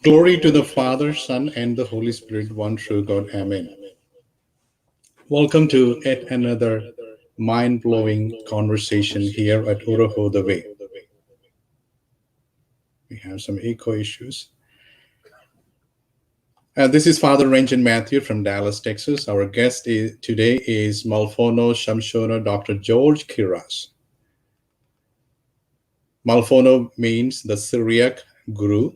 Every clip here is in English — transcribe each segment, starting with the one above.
Glory to the Father, Son, and the Holy Spirit, one true God. Amen. Welcome to yet another mind-blowing conversation here at Urho the Way. We have some echo issues. This is Father Renjan Mathew from Dallas, Texas. Our guest today is Malfono Shamosho Dr. George Kiraz. Malfono means the Syriac Guru.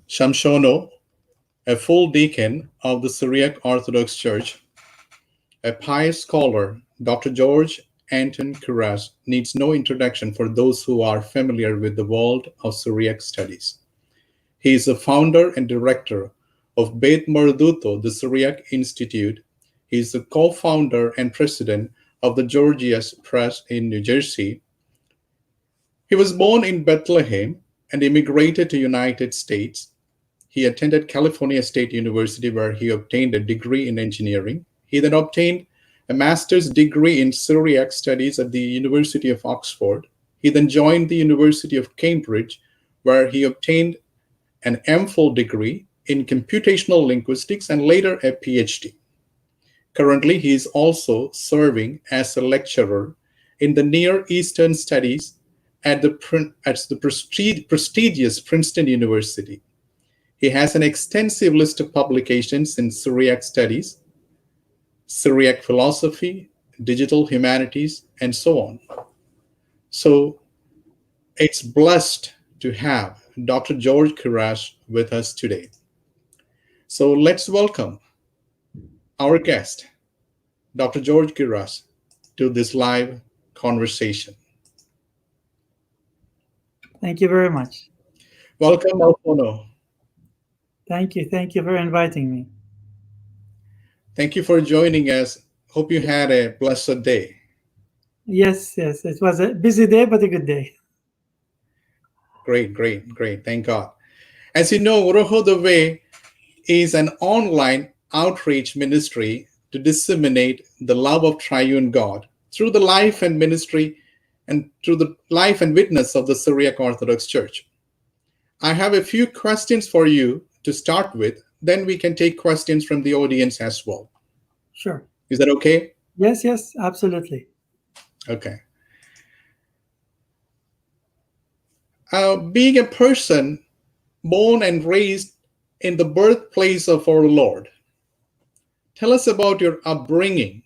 Shamosho, a full deacon of the Syriac Orthodox Church, a pious scholar, Dr. George Anton Kuraz needs no introduction for those who are familiar with the world of Syriac Studies. He is the founder and director of Beit Mardutho, the Syriac Institute. He is the co-founder and president of the Gorgias Press in New Jersey. He was born in Bethlehem and immigrated to the United States. He attended California State University, where he obtained a degree in engineering. He then obtained a master's degree in Syriac Studies at the University of Oxford. He then joined the University of Cambridge, where he obtained an MPhil degree in computational linguistics and later a PhD. Currently, he is also serving as a lecturer in the Near Eastern Studies at the prestigious Princeton University. He has an extensive list of publications in Syriac Studies, Syriac philosophy, digital humanities, and so on. So it's blessed to have Dr. George Kuraz with us today. So let's welcome our guest, Dr. George Kuraz, to this live conversation. Thank you very much. Welcome, Malfono. Thank you. Thank you for inviting me. Thank you for joining us. Hope you had a blessed day. Yes. It was a busy day, but a good day. Great. Thank God. As you know, Urho the Way is an online outreach ministry to disseminate the love of triune God through the life and ministry and through the life and witness of the Syriac Orthodox Church. I have a few questions for you to start with. Then we can take questions from the audience as well. Sure. Is that okay? Yes, absolutely. Okay. Being a person born and raised in the birthplace of our Lord, tell us about your upbringing.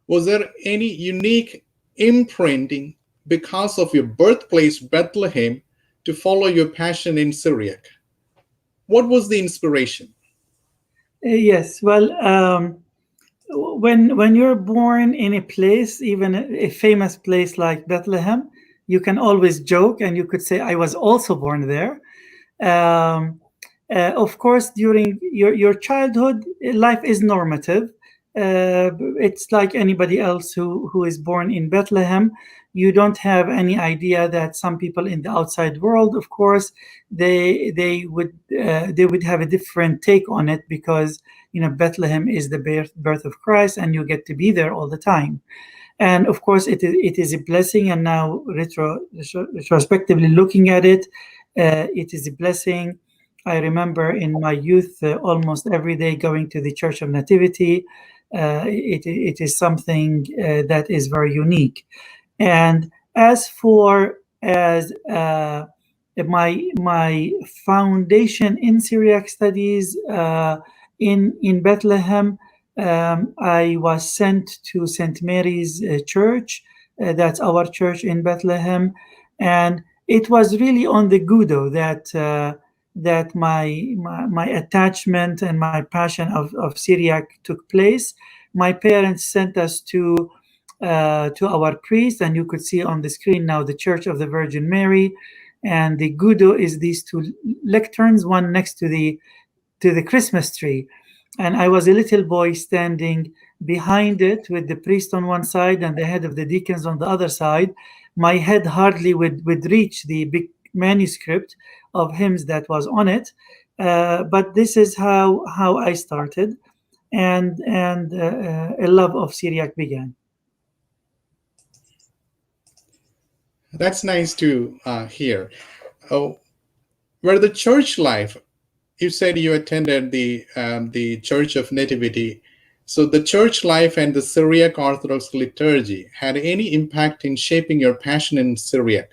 Was there any unique imprinting because of your birthplace, Bethlehem, to follow your passion in Syriac? What was the inspiration? Yes. Well, when you're born in a place, even a famous place like Bethlehem, you can always joke and you could say, I was also born there. Of course, during your childhood, life is normative. It's like anybody else who is born in Bethlehem. You don't have any idea that some people in the outside world, of course, they would have a different take on it, because Bethlehem is the birth of Christ, and you get to be there all the time. And of course, it is a blessing. And now, retrospectively looking at it, it is a blessing. I remember in my youth almost every day going to the Church of Nativity. It is something that is very unique. And as my foundation in Syriac Studies in Bethlehem, I was sent to St. Mary's Church. That's our church in Bethlehem, and it was really on the Gudo that my attachment and my passion of Syriac took place. My parents sent us to our priest, and you could see on the screen now the Church of the Virgin Mary, and the Gudo is these two lecterns, one next to the Christmas tree. And I was a little boy standing behind it with the priest on one side and the head of the deacons on the other side. My head hardly would reach the big manuscript of hymns that was on it. But this is how I started, and a love of Syriac began. That's nice to hear. Oh, where the church life, you said you attended the Church of Nativity. So the church life and the Syriac Orthodox liturgy had any impact in shaping your passion in Syriac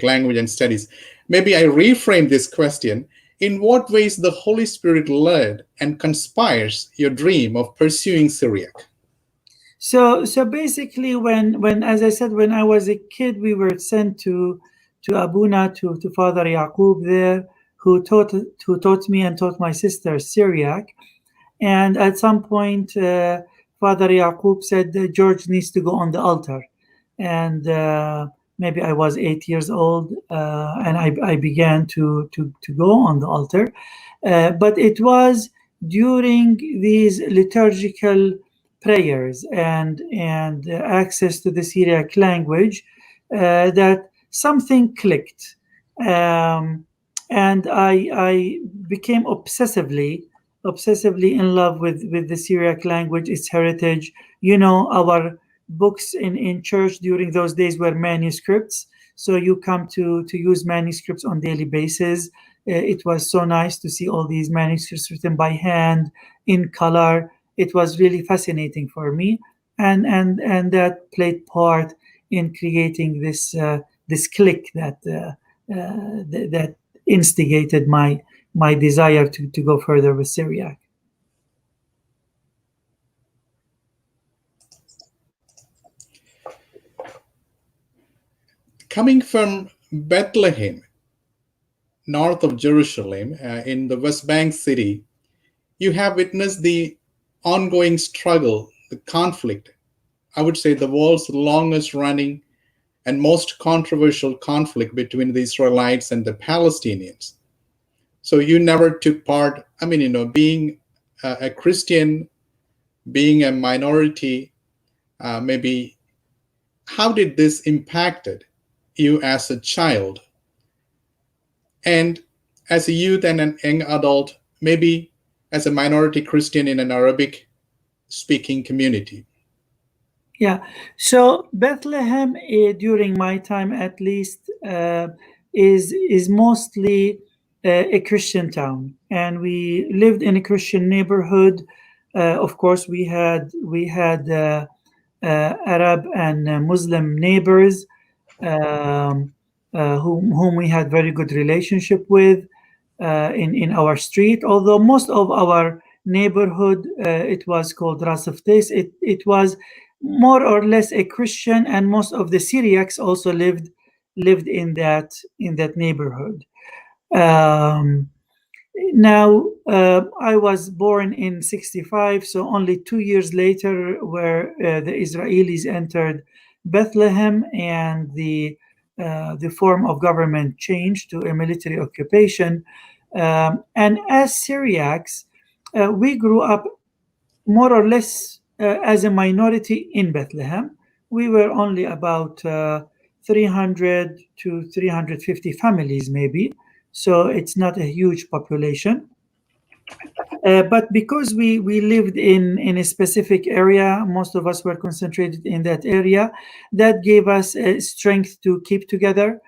language and studies? Maybe I reframe this question. In what ways the Holy Spirit led and conspires your dream of pursuing Syriac? So basically, when as I said, when I was a kid, we were sent to Abuna, to Father Yaqub there, who taught me and taught my sister Syriac. And at some point, Father Yaqub said George needs to go on the altar. And maybe I was 8 years old, and I began to go on the altar. But it was during these liturgical prayers and access to the Syriac language that something clicked. And I became obsessively in love with the Syriac language, its heritage. Our books in church during those days were manuscripts, so you come to use manuscripts on daily basis. It was so nice to see all these manuscripts written by hand in color. It was really fascinating for me, and that played part in creating this click that instigated my desire to go further with Syriac. Coming from Bethlehem, north of Jerusalem, in the West Bank city, you have witnessed the ongoing struggle, the conflict, I would say the world's longest running and most controversial conflict between the Israelites and the Palestinians. So you never took part, being a Christian, being a minority, maybe how did this impacted you as a child? And as a youth and an young adult, maybe as a minority Christian in an Arabic speaking community? Yeah. So Bethlehem, during my time at least, is mostly a Christian town, and we lived in a Christian neighborhood. Of course, we had Arab and Muslim neighbors, um, whom we had very good relationship with in our street. Although most of our neighborhood, it was called Ras of Tais. It was more or less a Christian, and most of the Syriacs also lived in that neighborhood. Um, Now, I was born in 65, so only 2 years later, where the Israelis entered Bethlehem, and the form of government changed to a military occupation. And as Syriacs, we grew up more or less as a minority in Bethlehem. We were only about 300 to 350 families, maybe. So it's not a huge population. But because we lived in a specific area, most of us were concentrated in that area, that gave us strength to keep together.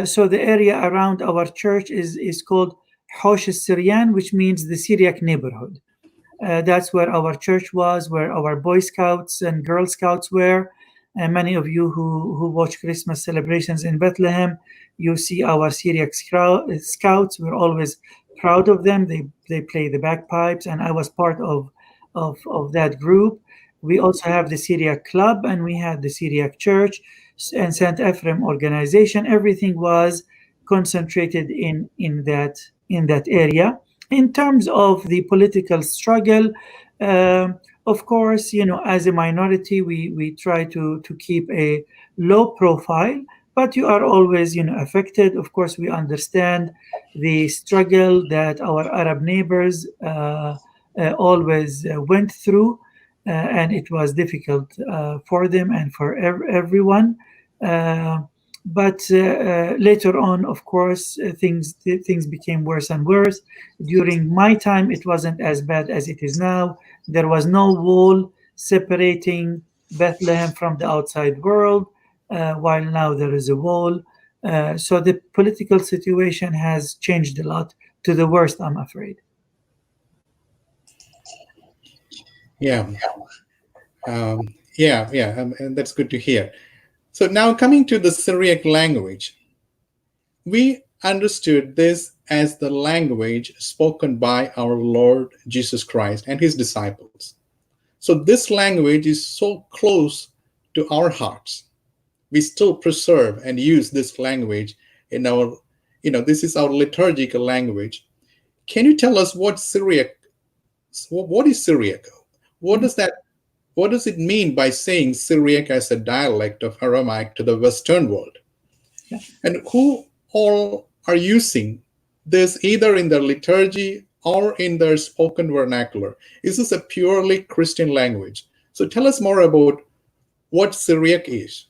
So the area around our church is called Hosh Syrian, which means the Syriac neighborhood. That's where our church was, where our Boy Scouts and Girl Scouts were. And many of you who watch Christmas celebrations in Bethlehem, you see our Syriac Scouts. We're always proud of them. They play the bagpipes, and I was part of that group. We also have the Syriac Club, and we had the Syriac Church and St. Ephraim organization. Everything was concentrated in that area. In terms of the political struggle, of course, as a minority, we try to keep a low profile, but you are always, affected. Of course, we understand the struggle that our Arab neighbors always went through, and it was difficult for them and for everyone. But later on, of course, things became worse and worse. During my time, it wasn't as bad as it is now. There was no wall separating Bethlehem from the outside world, while now there is a wall. So the political situation has changed a lot to the worst, I'm afraid. Yeah, and that's good to hear. So now coming to the Syriac language, we understood this as the language spoken by our Lord Jesus Christ and his disciples. So this language is so close to our hearts. We still preserve and use this language in our, this is our liturgical language. Can you tell us what is Syriac? What does it mean by saying Syriac as a dialect of Aramaic to the Western world? Yeah. And who all are using this either in their liturgy or in their spoken vernacular? Is this a purely Christian language? So tell us more about what Syriac is.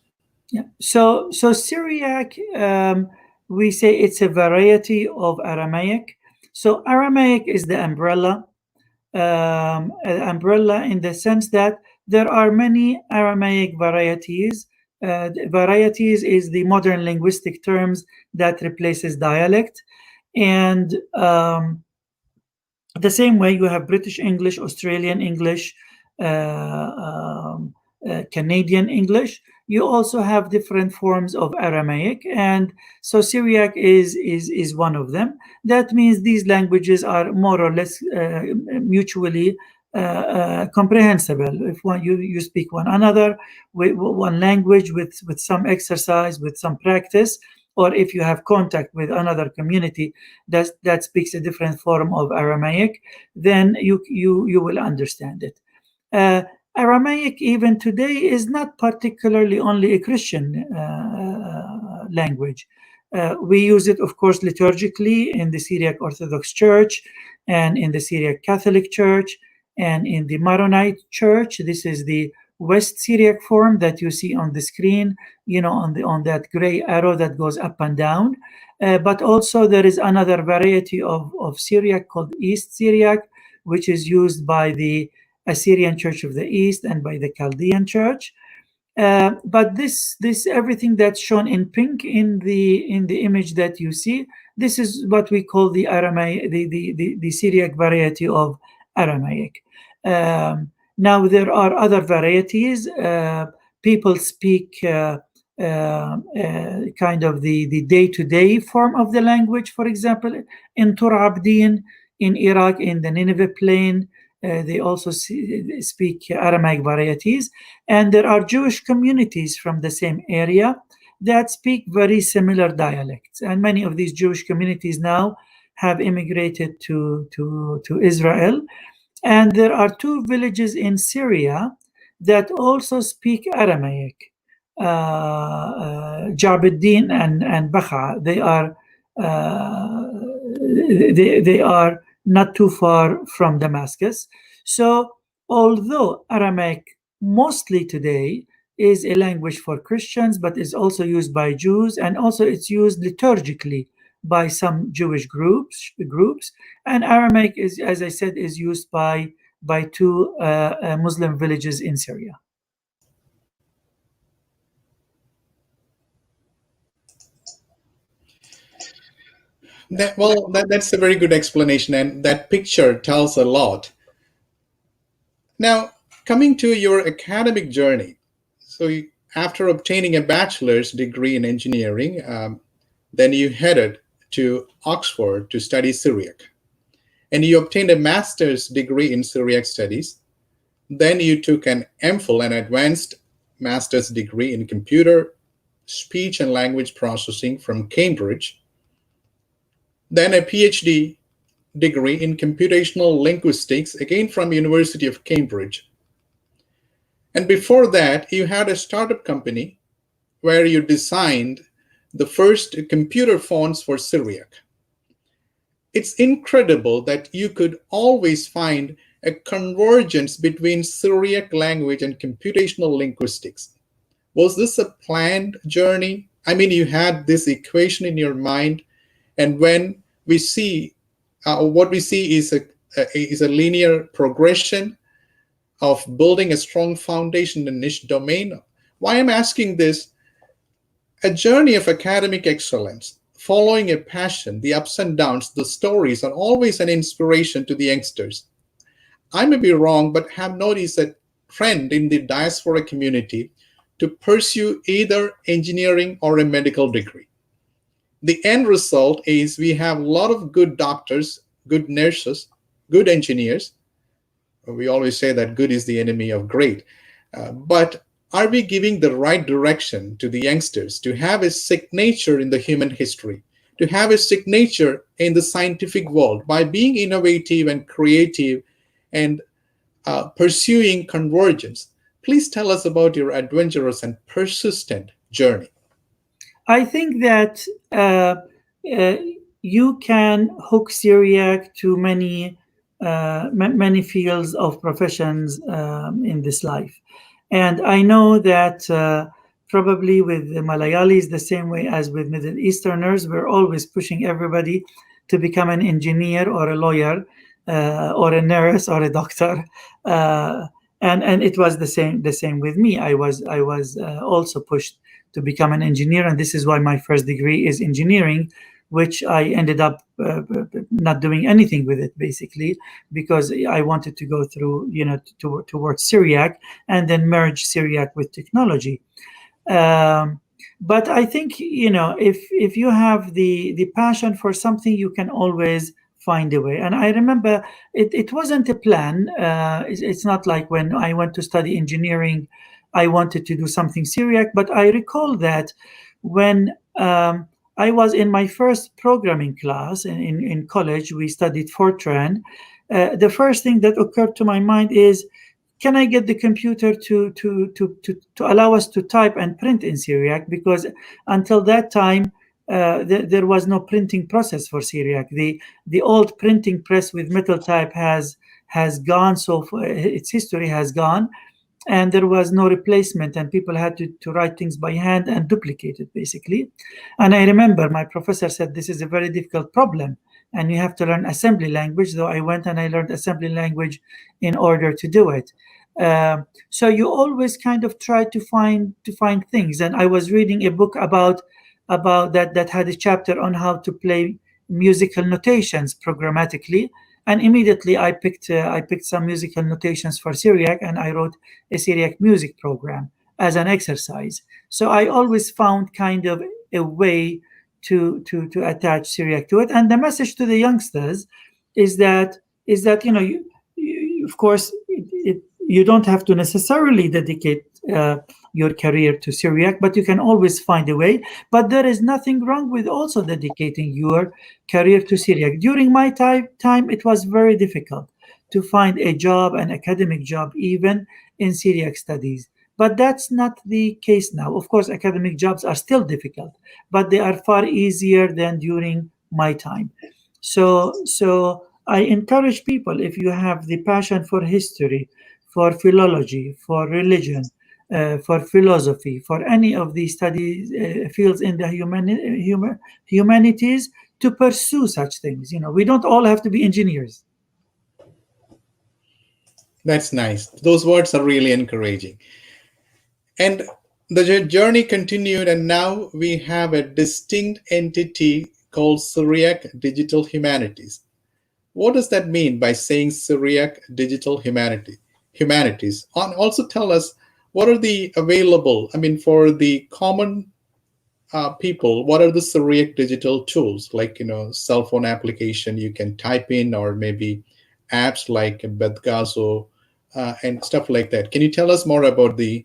Yeah. So Syriac, we say it's a variety of Aramaic. So Aramaic is the umbrella in the sense that there are many Aramaic varieties. Varieties is the modern linguistic terms that replaces dialect. And the same way you have British English, Australian English, Canadian English, you also have different forms of Aramaic, and so Syriac is one of them. That means these languages are more or less mutually comprehensible. If you speak one another, with one language with some exercise, with some practice, or if you have contact with another community that speaks a different form of Aramaic, then you will understand it. Aramaic, even today, is not particularly only a Christian language. We use it, of course, liturgically in the Syriac Orthodox Church and in the Syriac Catholic Church and in the Maronite Church. This is the West Syriac form that you see on the screen, on that gray arrow that goes up and down. But also there is another variety of Syriac called East Syriac, which is used by the Assyrian Church of the East and by the Chaldean Church. But this everything that's shown in pink in the image that you see, this is what we call the Aramaic, the Syriac variety of Aramaic. Now there are other varieties. People speak kind of the day-to-day form of the language. For example, in Tur Abdin in Iraq, in the Nineveh plain, they also speak Aramaic varieties. And there are Jewish communities from the same area that speak very similar dialects. And many of these Jewish communities now have immigrated to Israel. And there are two villages in Syria that also speak Aramaic, Jabeddin and Bacha. They are not too far from Damascus. So although Aramaic mostly today is a language for Christians, but is also used by Jews, and also it's used liturgically by some Jewish groups, and Aramaic is, as I said, is used by two Muslim villages in Syria. That's a very good explanation, and that picture tells a lot. Now, coming to your academic journey, so after obtaining a bachelor's degree in engineering, then you headed to Oxford to study Syriac, and you obtained a master's degree in Syriac Studies. Then you took an MPhil, an advanced master's degree in computer, speech and language processing from Cambridge. Then a PhD degree in computational linguistics, again from University of Cambridge. And before that, you had a startup company where you designed the first computer fonts for Syriac. It's incredible that you could always find a convergence between Syriac language and computational linguistics. Was this a planned journey? I mean, you had this equation in your mind, and when we see what we see is a linear progression of building a strong foundation in niche domain. Why I'm asking this? A journey of academic excellence, following a passion, the ups and downs, the stories are always an inspiration to the youngsters. I may be wrong, but have noticed a trend in the diaspora community to pursue either engineering or a medical degree. The end result is we have a lot of good doctors, good nurses, good engineers. We always say that good is the enemy of great. But are we giving the right direction to the youngsters to have a signature in the human history, to have a signature in the scientific world by being innovative and creative and pursuing convergence? Please tell us about your adventurous and persistent journey. I think that you can hook Syriac to many fields of professions in this life. And I know that probably with the Malayalis, the same way as with Middle Easterners, we're always pushing everybody to become an engineer or a lawyer or a nurse or a doctor. And it was the same with me. I was also pushed to become an engineer, and this is why my first degree is engineering, which I ended up not doing anything with it, basically, because I wanted to go through, towards Syriac and then merge Syriac with technology. But I think, if you have the passion for something, you can always find a way. And I remember it wasn't a plan. It's not like when I went to study engineering, I wanted to do something Syriac, but I recall that when I was in my first programming class in college, we studied Fortran. The first thing that occurred to my mind is, can I get the computer to allow us to type and print in Syriac? Because until that time, there was no printing process for Syriac. The old printing press with metal type has gone, so its history has gone, and there was no replacement, and people had to write things by hand and duplicate it, basically. And I remember my professor said, this is a very difficult problem. and you have to learn assembly language, though I went and I learned assembly language in order to do it. So you always kind of try to find things. And I was reading a book about that had a chapter on how to play musical notations programmatically, and immediately I picked some musical notations for Syriac, and I wrote a Syriac music program as an exercise. So I always found kind of a way to attach Syriac to it. And the message to the youngsters is that of course you don't have to necessarily dedicate your career to Syriac, but you can always find a way. But there is nothing wrong with also dedicating your career to Syriac. During my time, it was very difficult to find a job, an academic job, even in Syriac studies. But that's not the case now. Of course, academic jobs are still difficult, but they are far easier than during my time. So I encourage people, if you have the passion for history, for philology, for religion, for philosophy, for any of these studies fields in the humanities, to pursue such things. We don't all have to be engineers. That's nice. Those words are really encouraging. And the journey continued, and now we have a distinct entity called Syriac Digital Humanities. What does that mean by saying Syriac Digital Humanities? And also tell us what are the available, for the common people, what are the Syriac digital tools, like, cell phone application you can type in, or maybe apps like Bethgazo and stuff like that. Can you tell us more about the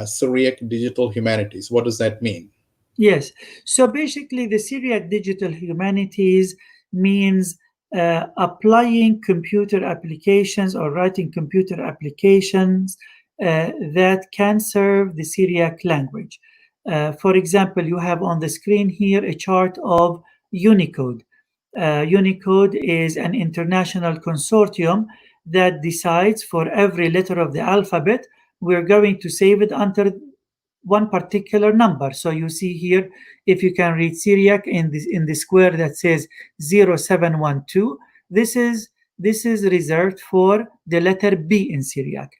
Syriac Digital Humanities? What does that mean? Yes. So basically, the Syriac Digital Humanities means applying computer applications or writing computer applications that can serve the Syriac language. For example, you have on the screen here a chart of Unicode. Unicode is an international consortium that decides for every letter of the alphabet, we're going to save it under one particular number. So you see here, if you can read Syriac in the square that says 0712, this is reserved for the letter B in Syriac.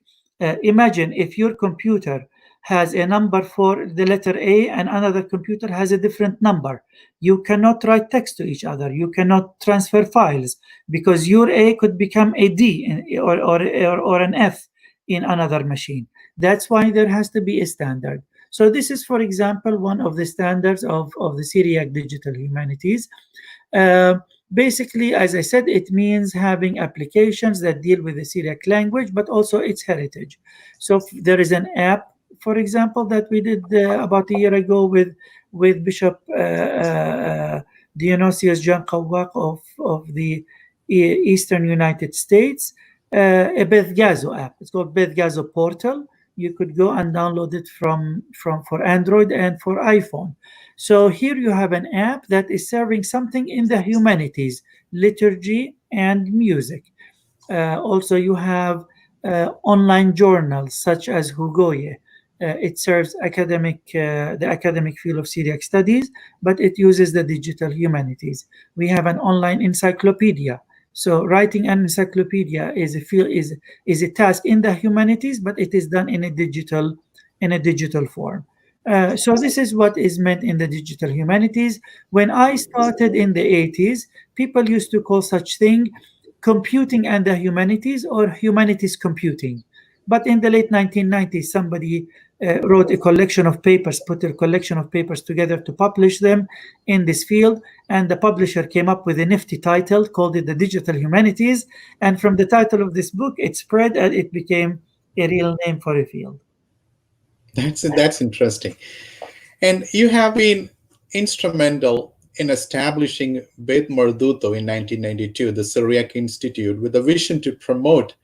Imagine if your computer has a number for the letter A and another computer has a different number. You cannot write text to each other. You cannot transfer files, because your A could become a D or an F in another machine. That's why there has to be a standard. So this is, for example, one of the standards of the Syriac Digital Humanities. Basically, as I said, it means having applications that deal with the Syriac language, but also its heritage. So there is an app, for example, that we did about a year ago with Bishop Dionysius John Kawak of the Eastern United States, a Bethgazo app. It's called Bethgazo Portal. You could go and download it from for Android and for iPhone. So here you have an app that is serving something in the humanities, liturgy and music. Also, you have online journals such as Hugoye. It serves the academic field of Syriac studies, but it uses the digital humanities. We have an online encyclopedia. So writing an encyclopedia is a task in the humanities, but it is done in a digital form. So this is what is meant in the digital humanities. When I started in the 80s, people used to call such thing computing and the humanities, or humanities computing. But in the late 1990s, somebody wrote a collection of papers, put a collection of papers together to publish them in this field. And the publisher came up with a nifty title, called it the Digital Humanities. And from the title of this book, it spread and it became a real name for a field. That's interesting. And you have been instrumental in establishing Beit Mardutho in 1992, the Syriac Institute, with a vision to promote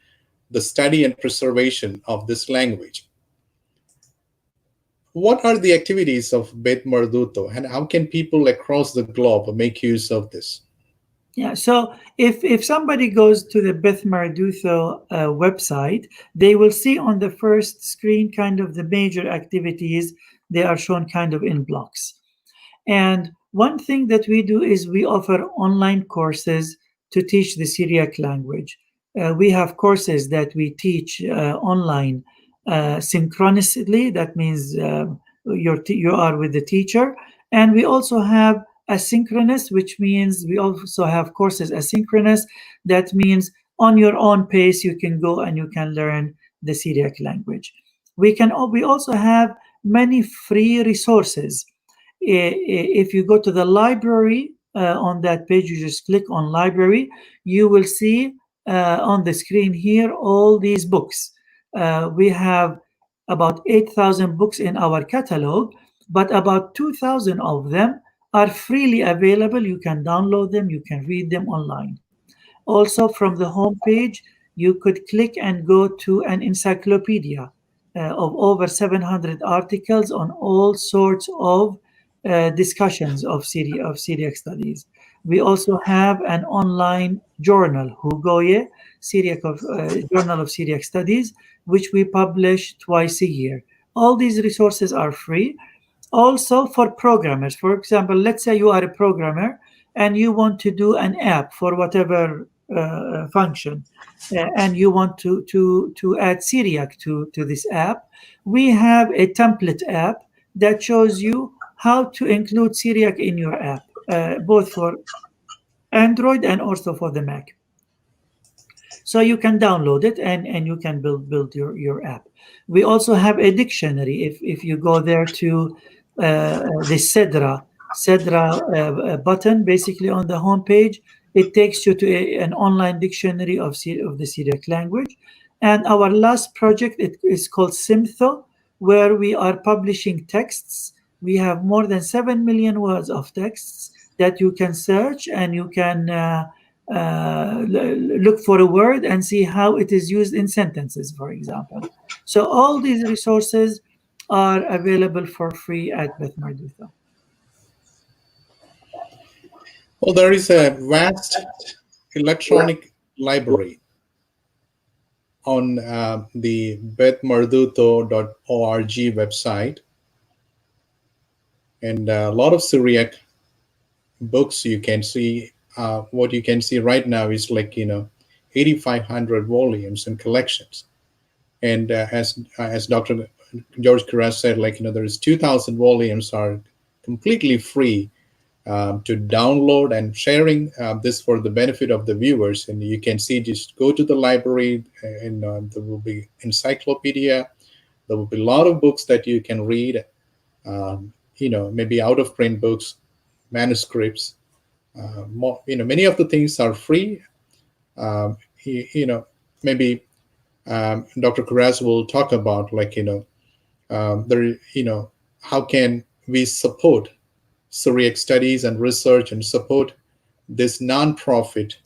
the study and preservation of this language. What are the activities of Beit Mardutho, and how can people across the globe make use of this? Yeah, so if somebody goes to the Beit Mardutho website, they will see on the first screen kind of the major activities. They are shown kind of in blocks. And One thing that we do is we offer online courses to teach the Syriac language. We have courses that we teach online synchronously. That means you are with the teacher. And we also have asynchronous, which means we also have courses asynchronous. That means on your own pace, you can go and you can learn the Syriac language. We also have many free resources. If you go to the library on that page, you just click on library, you will see on the screen here all these books. We have about 8,000 books in our catalog, but about 2,000 of them are freely available. You can download them, you can read them online. Also, from the home page, you could click and go to an encyclopedia of over 700 articles on all sorts of discussions of Syriac studies. We also have an online journal, Hugoye, Journal of Syriac Studies, which we publish twice a year. All these resources are free. Also for programmers, for example, let's say you are a programmer and you want to do an app for whatever function, and you want to add Syriac to this app. We have a template app that shows you how to include Syriac in your app, both for Android and also for the Mac. So you can download it and you can build your app. We also have a dictionary. If you go there to the Cedra button, basically on the home page, it takes you to an online dictionary of the Syriac language. And our last project is called Simtho, where we are publishing texts. We have more than 7 million words of texts that you can search, and you can look for a word and see how it is used in sentences, for example. So all these resources are available for free at Beit Mardutho. Well, there is a vast electronic library on the betmardutho.org website, and a lot of Syriac books you can see. What you can see right now is 8,500 volumes and collections. And as Dr. George Kuraz said, there is 2,000 volumes are completely free to download, and sharing this for the benefit of the viewers. And you can see, just go to the library, and there will be encyclopedia. There will be a lot of books that you can read, maybe out of print books, manuscripts. Many of the things are free. Maybe Dr. Kuraz will talk about how can we support Syriac studies and research and support this nonprofit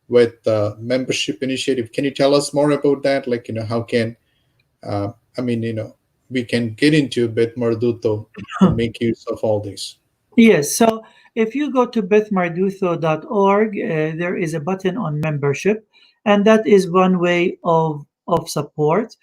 with membership initiative. Can you tell us more about that? How can we can get into Beit Mardutho and make use of all this? Yes. So if you go to betmardutho.org, there is a button on membership, and that is one way of support.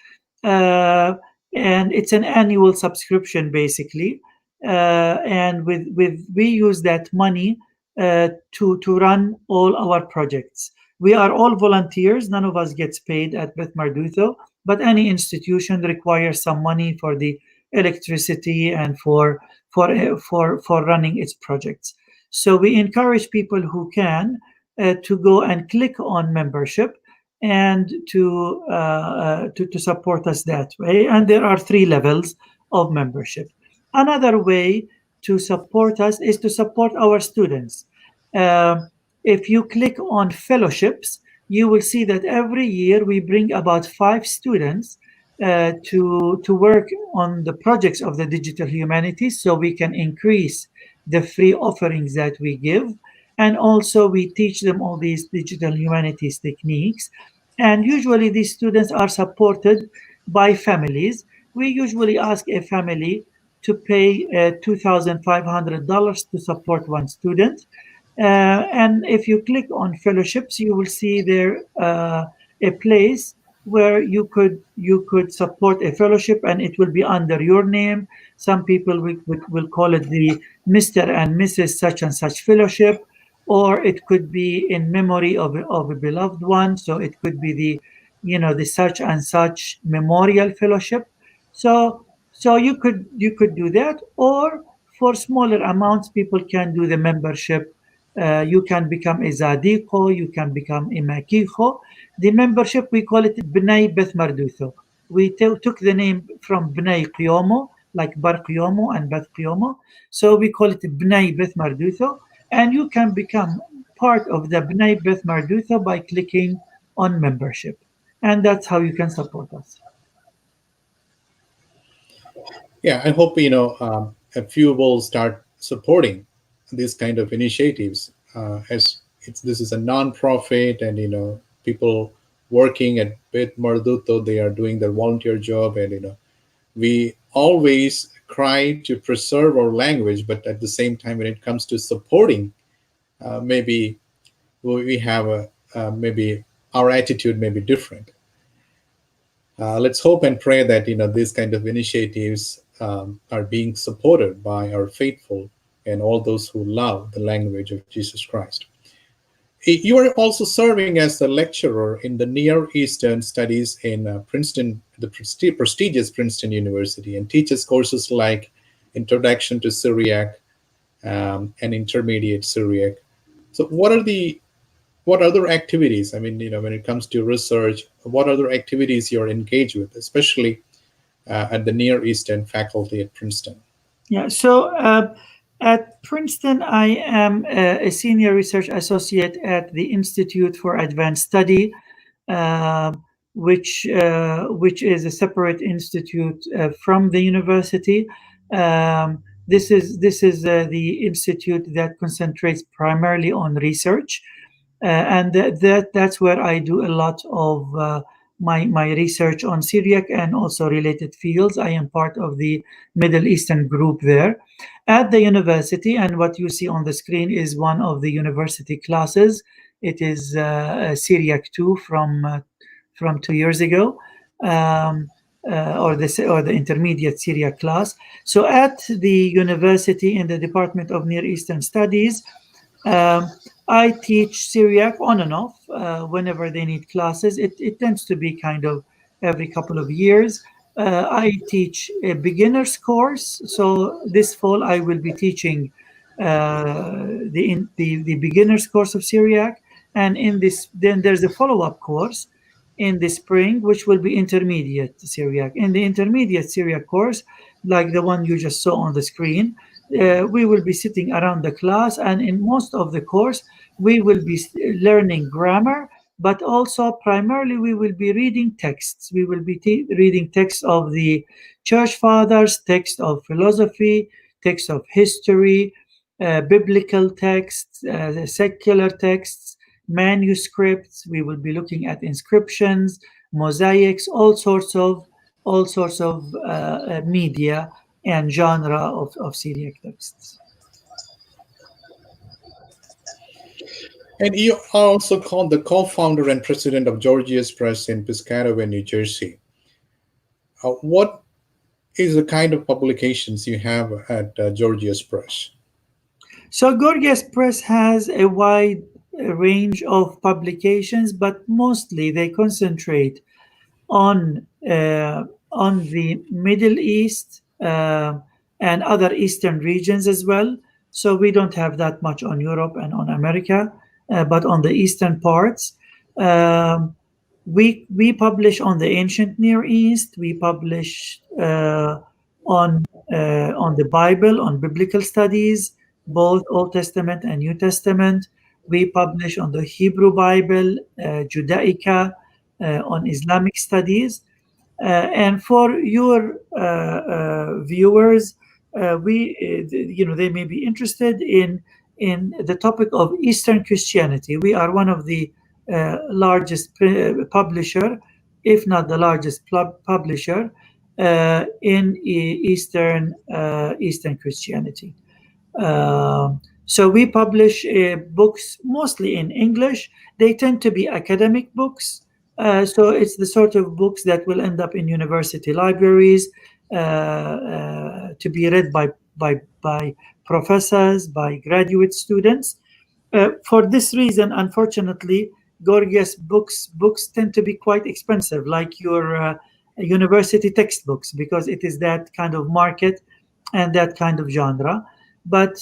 And it's an annual subscription, basically. And we use that money to run all our projects. We are all volunteers. None of us gets paid at Beit Mardutho, but any institution requires some money for the electricity and for running its projects. So we encourage people who can to go and click on membership and to support us that way. And there are 3 levels of membership. Another way to support us is to support our students. If you click on fellowships, you will see that every year we bring about 5 students to work on the projects of the digital humanities, so we can increase the free offerings that we give. And also we teach them all these digital humanities techniques. And usually these students are supported by families. We usually ask a family to pay $2,500 to support one student. And if you click on fellowships, you will see there a place where you could support a fellowship and it will be under your name. Some people will call it the Mr. and Mrs. such and such fellowship, or it could be in memory of a beloved one. So it could be the such and such memorial fellowship. So you could do that, or for smaller amounts, people can do the membership. You can become a Zadiqo, you can become a Makiho. The membership, we call it Bnei Beth Mardutho. We took the name from Bnei Qiyamo, like Bar Qiyamo and Beth Qiyamo. So we call it Bnei Beth Mardutho. And you can become part of the Bnei Beth Mardutho by clicking on membership. And that's how you can support us. Yeah, I hope a few will start supporting these kind of initiatives, as this is a non-profit, and people working at Beit Mardutho, they are doing their volunteer job, and we always cry to preserve our language, but at the same time, when it comes to supporting, maybe we have maybe our attitude may be different. Let's hope and pray that these kind of initiatives are being supported by our faithful and all those who love the language of Jesus Christ. You are also serving as a lecturer in the Near Eastern Studies in Princeton, the prestigious Princeton University, and teaches courses like Introduction to Syriac and Intermediate Syriac. So, what other activities? I mean, when it comes to research, what other activities you're engaged with, especially at the Near Eastern faculty at Princeton? Yeah, so at Princeton, I am a senior research associate at the Institute for Advanced Study, uh, which is a separate institute from the university. This is the institute that concentrates primarily on research, and that's where I do a lot of my research on Syriac and also related fields. I am part of the Middle Eastern group there at the university, and what you see on the screen is one of the university classes. It is Syriac 2 from 2 years ago. Or the intermediate Syriac class. So at the university in the Department of Near Eastern Studies, um, I teach Syriac on and off whenever they need classes. It tends to be kind of every couple of years. I teach a beginner's course. So this fall I will be teaching the beginner's course of Syriac, and in this then there's a follow-up course in the spring, which will be intermediate Syriac. In the intermediate Syriac course, like the one you just saw on the screen, we will be sitting around the class, and in most of the course, we will be learning grammar, but also primarily we will be reading texts. We will be reading texts of the church fathers, texts of philosophy, texts of history, biblical texts, secular texts, manuscripts. We will be looking at inscriptions, mosaics, all sorts of media and genre of Syriac texts. And you are also called the co-founder and president of Gorgias Press in Piscataway, New Jersey. What is the kind of publications you have at Gorgias Press? So Gorgias Press has a wide range of publications, but mostly they concentrate on the Middle East and other Eastern regions as well. So we don't have that much on Europe and on America, but on the Eastern parts. We publish on the ancient Near East. We publish on the Bible, on biblical studies, both Old Testament and New Testament. We publish on the Hebrew Bible, Judaica, on Islamic studies. And for your viewers, they may be interested in the topic of Eastern Christianity. We are one of the largest publisher, if not the largest publisher, in Eastern Christianity. So we publish books mostly in English. They tend to be academic books, So it's the sort of books that will end up in university libraries, to be read by professors, by graduate students. For this reason, unfortunately, Gorgias books tend to be quite expensive, like your university textbooks, because it is that kind of market and that kind of genre. But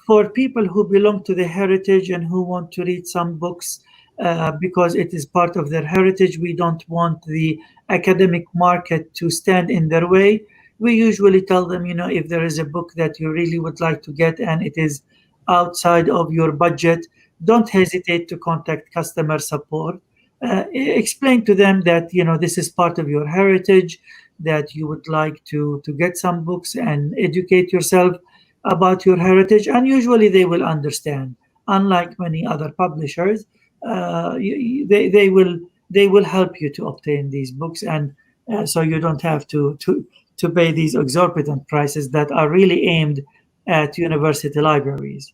for people who belong to the heritage and who want to read some books because it is part of their heritage, we don't want the academic market to stand in their way. We usually tell them, if there is a book that you really would like to get and it is outside of your budget, don't hesitate to contact customer support. Explain to them that this is part of your heritage, that you would like to get some books and educate yourself about your heritage, and usually they will understand. Unlike many other publishers, they will help you to obtain these books, and so you don't have to pay these exorbitant prices that are really aimed at university libraries.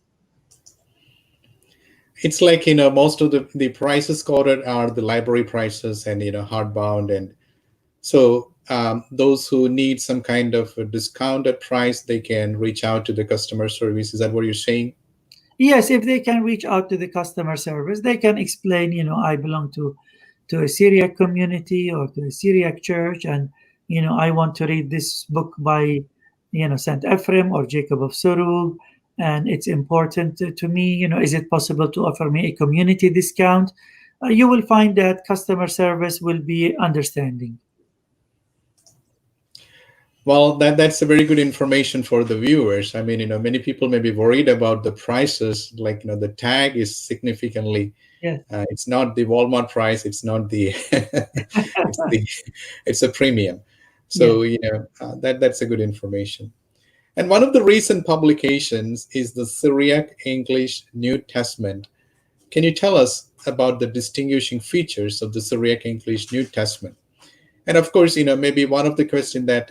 It's like, most of the prices quoted are the library prices and, hardbound. And so those who need some kind of a discounted price, they can reach out to the customer service. Is that what you're saying? Yes, if they can reach out to the customer service, they can explain, I belong to a Syriac community or to a Syriac church, and I want to read this book by Saint Ephraim or Jacob of Surug, and it's important to me. Is it possible to offer me a community discount? You will find that customer service will be understanding. Well, that's a very good information for the viewers. I mean, many people may be worried about the prices. Like, the tag is significantly. Yes. It's not the Walmart price. It's not the. it's a premium. So that's a good information. And one of the recent publications is the Syriac English New Testament. Can you tell us about the distinguishing features of the Syriac English New Testament? And of course, maybe one of the questions that,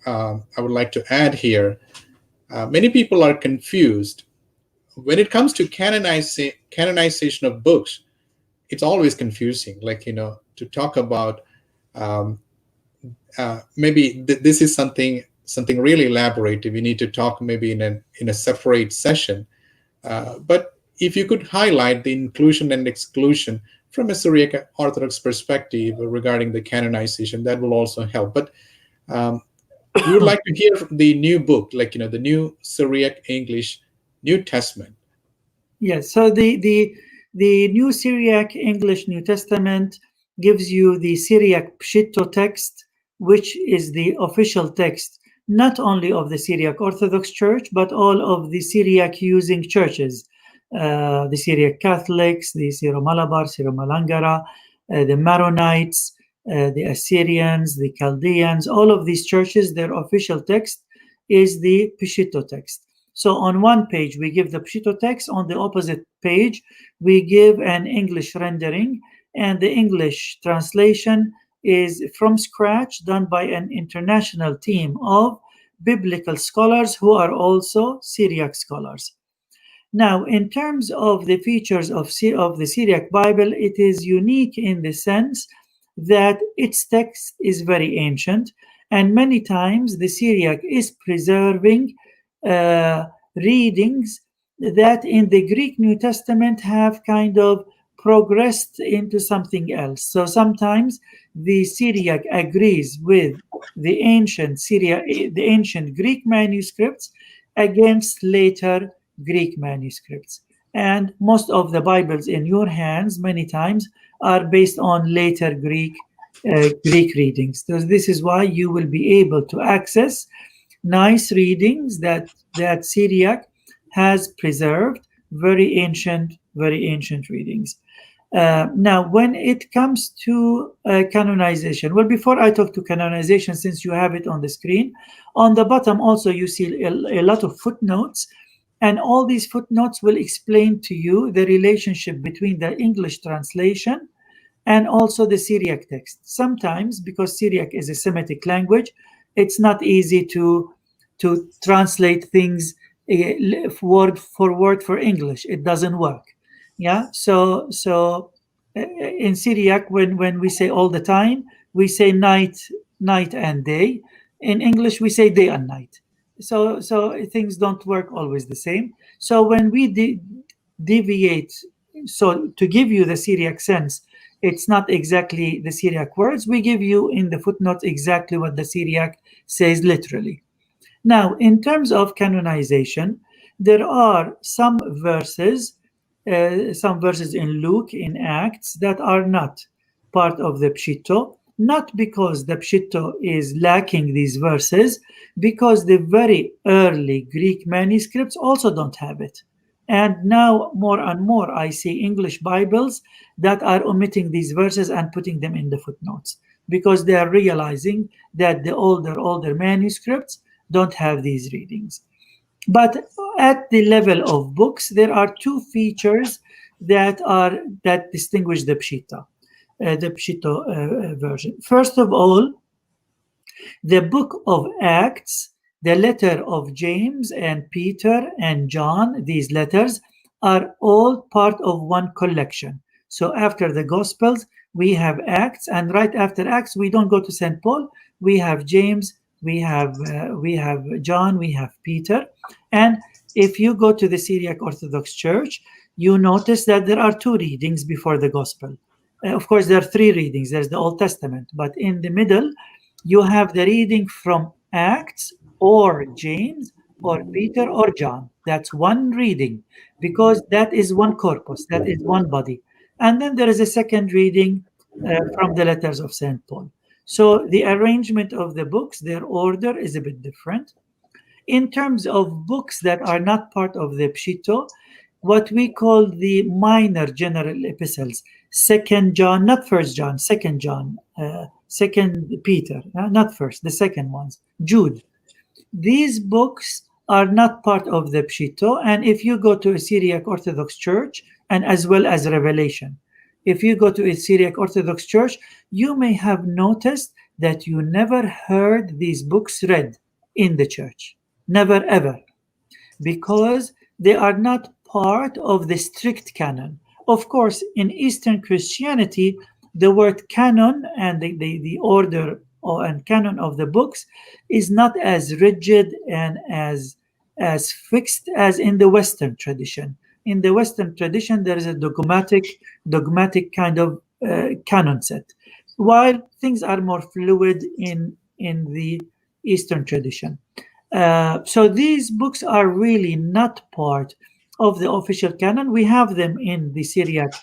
I would like to add here, many people are confused. When it comes to canonization of books, it's always confusing. Like, to talk about maybe this is something really elaborate. We need to talk maybe in a separate session. But if you could highlight the inclusion and exclusion from a Syriac Orthodox perspective regarding the canonization, that will also help. But we would like to hear the new book, like, the new Syriac English New Testament. Yes, so the new Syriac English New Testament gives you the Syriac Peshitta text, which is the official text not only of the Syriac Orthodox Church, but all of the Syriac using churches, the Syriac Catholics, the Syro-Malabar, Syro-Malangara, the Maronites, the Assyrians, the Chaldeans, all of these churches, their official text is the Peshitta text. So on one page, we give the Peshitta text. On the opposite page, we give an English rendering, and the English translation is from scratch, done by an international team of biblical scholars who are also Syriac scholars. Now, in terms of the features of the Syriac Bible, it is unique in the sense that its text is very ancient, and many times the Syriac is preserving readings that in the Greek New Testament have kind of progressed into something else. So sometimes the Syriac agrees with the ancient Greek manuscripts against later Greek manuscripts. And most of the Bibles in your hands many times are based on later Greek readings. So this is why you will be able to access nice readings that Syriac has preserved, very ancient readings. Now, when it comes to canonization, well, before I talk to canonization, since you have it on the screen, on the bottom also you see a lot of footnotes, and all these footnotes will explain to you the relationship between the English translation and also the Syriac text. Sometimes, because Syriac is a Semitic language, it's not easy to translate things word for word for English. It doesn't work. Yeah. So in Syriac, when we say all the time, we say night and day. In English, we say day and night. So things don't work always the same. So when we deviate, so to give you the Syriac sense, it's not exactly the Syriac words. We give you in the footnote exactly what the Syriac says literally. Now, in terms of canonization, there are some verses in Luke, in Acts, that are not part of the Peshitta, not because the Peshitta is lacking these verses, because the very early Greek manuscripts also don't have it. And now, more and more, I see English Bibles that are omitting these verses and putting them in the footnotes because they are realizing that the older manuscripts don't have these readings. But at the level of books, there are two features that distinguish the Peshitta version. First of all, the book of Acts, the letter of James and Peter and John, these letters are all part of one collection. So after the Gospels, we have Acts, and right after Acts, we don't go to St. Paul. We have James, we have John, we have Peter. And if you go to the Syriac Orthodox Church, you notice that there are two readings before the Gospel. Of course, there are three readings. There's the Old Testament, but in the middle, you have the reading from Acts or James or Peter or John. That's one reading because that is one corpus, that is one body. And then there is a second reading from the letters of St. Paul. So the arrangement of the books, their order is a bit different. In terms of books that are not part of the Peshitta, what we call the minor general epistles, Second John, not First John, Second John, Second Peter, not first, the second ones, Jude. These books are not part of the Peshitta, and if you go to a Syriac Orthodox Church, and as well as Revelation, if you go to a Syriac Orthodox Church, you may have noticed that you never heard these books read in the church. Never ever. Because they are not part of the strict canon. Of course, in Eastern Christianity, the word canon and the order and canon of the books is not as rigid and as fixed as in the Western tradition. In the Western tradition, there is a dogmatic kind of canon set, while things are more fluid in the Eastern tradition. So these books are really not part of the official canon. We have them in the Syriac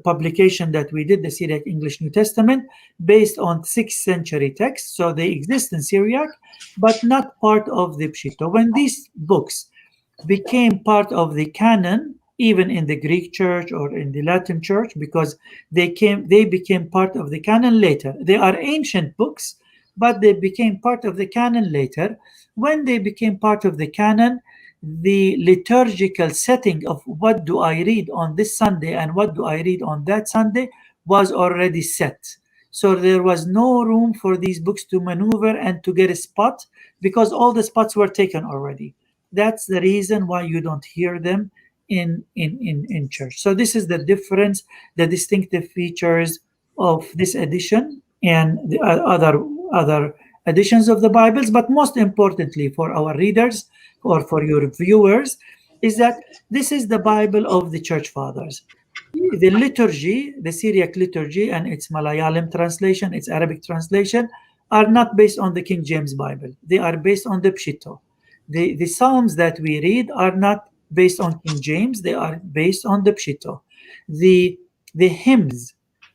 publication that we did, the Syriac English New Testament, based on 6th century texts. So they exist in Syriac, but not part of the Peshitta. When these books became part of the canon, even in the Greek church or in the Latin church, because they became part of the canon later. They are ancient books, but they became part of the canon later. When they became part of the canon, the liturgical setting of what do I read on this Sunday and what do I read on that Sunday was already set. So there was no room for these books to maneuver and to get a spot because all the spots were taken already. That's the reason why you don't hear them in church. So this is the difference, the distinctive features of this edition and the other editions of the Bibles. But most importantly for our readers or for your viewers is that this is the Bible of the Church Fathers. The liturgy, the Syriac liturgy and its Malayalam translation, its Arabic translation, are not based on the King James Bible. They are based on the Peshitta. The Psalms that we read are not based on King James. They are based on the Peshitta. The hymns,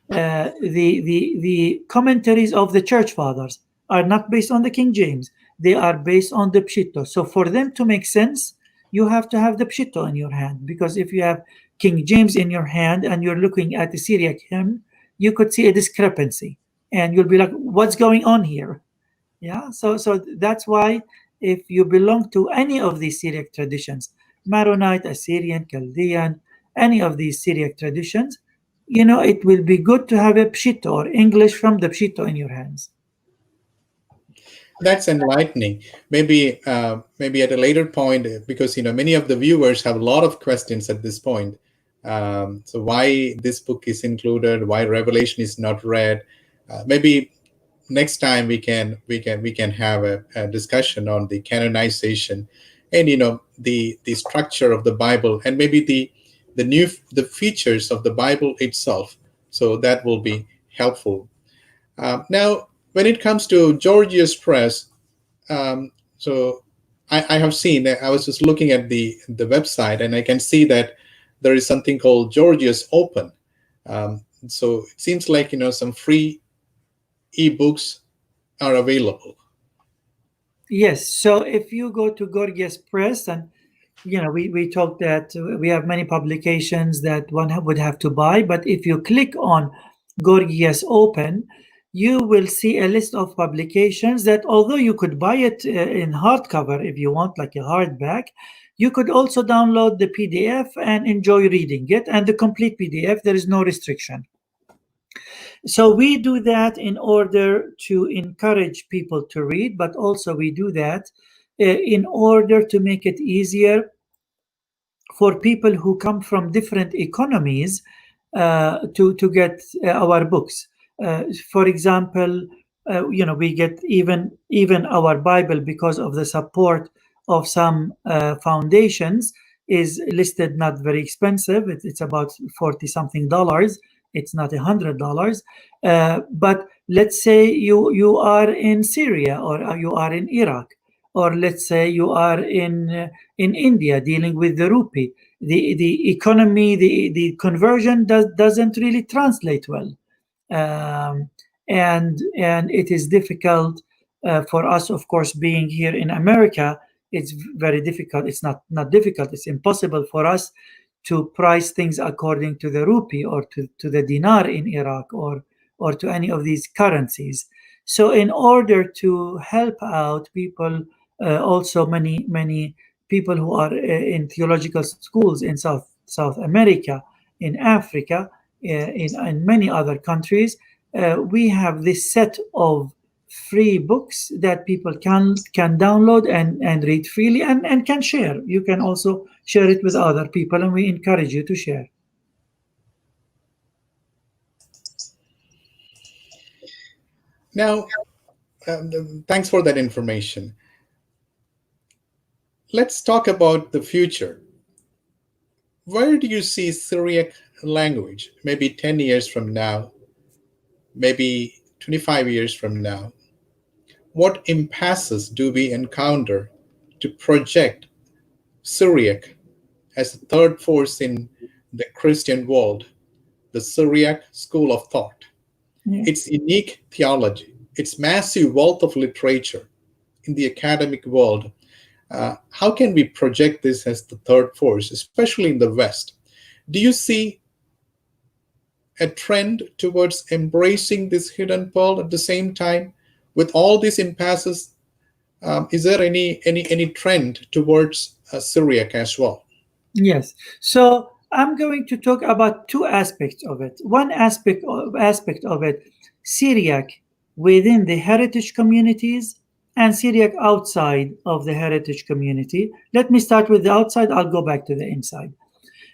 the commentaries of the Church Fathers are not based on the King James. They are based on the Peshitta. So for them to make sense, you have to have the Peshitta in your hand, because if you have King James in your hand and you're looking at the Syriac hymn, you could see a discrepancy and you'll be like, what's going on here? Yeah, so that's why if you belong to any of these Syriac traditions, Maronite, Assyrian, Chaldean, any of these Syriac traditions, it will be good to have a Peshitta or English from the Peshitta in your hands. That's enlightening. Maybe at a later point, because many of the viewers have a lot of questions at this point. So why this book is included, why Revelation is not read. Maybe next time we can have a discussion on the canonization, and the structure of the Bible, and maybe the features of the Bible itself. So that will be helpful. Now, when it comes to Gorgias Press, so I have seen. I was just looking at the website, and I can see that there is something called Gorgias Open. So it seems like some free ebooks are available. Yes. So if you go to Gorgias Press, and we talked that we have many publications that one would have to buy, but if you click on Gorgias Open, you will see a list of publications that, although you could buy it in hardcover if you want, like a hardback, you could also download the PDF and enjoy reading it. And the complete PDF, there is no restriction. So we do that in order to encourage people to read, but also we do that in order to make it easier for people who come from different economies to get our books. For example, we get even our Bible, because of the support of some foundations, is listed not very expensive. It's about $40-something. It's not $100. But let's say you are in Syria, or you are in Iraq, or let's say you are in India dealing with the rupee. The economy, the conversion doesn't really translate well, and it is difficult for us, of course, being here in America. It's very difficult. It's not difficult. It's impossible for us to price things according to the rupee, or to the dinar in Iraq, or to any of these currencies. So in order to help out people, also many people who are in theological schools in South America, in Africa, in many other countries, we have this set of free books that people can download and read freely, and can share. You can also share it with other people, and we encourage you to share. Now, thanks for that information. Let's talk about the future. Where do you see Syriac language, maybe 10 years from now, maybe 25 years from now? What impasses do we encounter to project Syriac as a third force in the Christian world, the Syriac school of thought? Yeah. Its unique theology, its massive wealth of literature in the academic world. How can we project this as the third force, especially in the West? Do you see a trend towards embracing this hidden pearl at the same time? With all these impasses, is there any trend towards Syriac as well? Yes. So I'm going to talk about two aspects of it. One aspect of it, Syriac within the heritage communities, and Syriac outside of the heritage community. Let me start with the outside. I'll go back to the inside.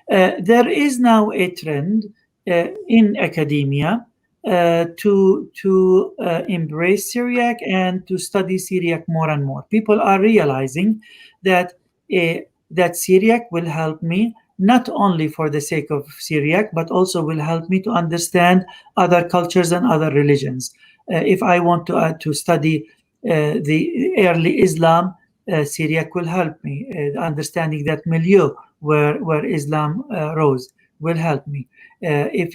There is now a trend in academia to embrace Syriac and to study Syriac more and more. People are realizing that that Syriac will help me not only for the sake of Syriac, but also will help me to understand other cultures and other religions. If I want to study the early Islam, Syriac will help me. Understanding that milieu where Islam rose will help me. If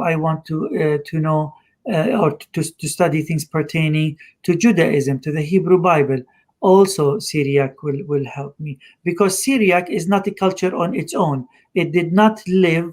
I want to know or to study things pertaining to Judaism, to the Hebrew Bible, also Syriac will help me, because Syriac is not a culture on its own. It did not live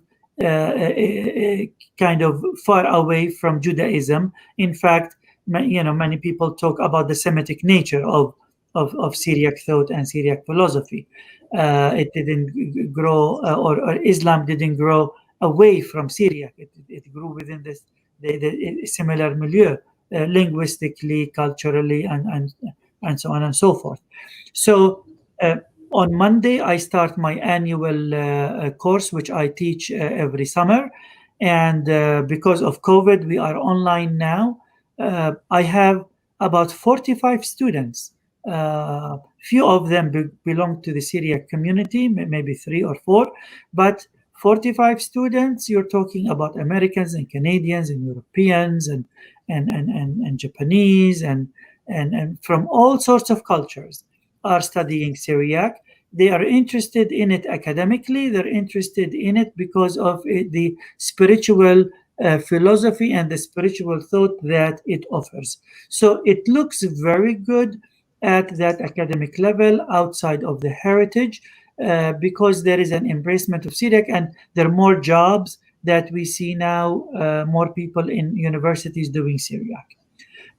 kind of far away from Judaism. In fact, many people talk about the Semitic nature of Syriac thought and Syriac philosophy. It didn't grow, or Islam didn't grow away from Syriac. It grew within the similar milieu, linguistically, culturally, and so on and so forth. So On Monday, I start my annual course, which I teach every summer. And because of COVID, we are online now. I have about 45 students. Few of them belong to the Syriac community, maybe 3 or 4, but 45 students, you're talking about Americans and Canadians and Europeans and Japanese and from all sorts of cultures are studying Syriac. They are interested in it academically. They're interested in it because of the spiritual philosophy and the spiritual thought that it offers. So it looks very good at that academic level outside of the heritage because there is an embracement of Syriac and there are more jobs that we see now, more people in universities doing Syriac.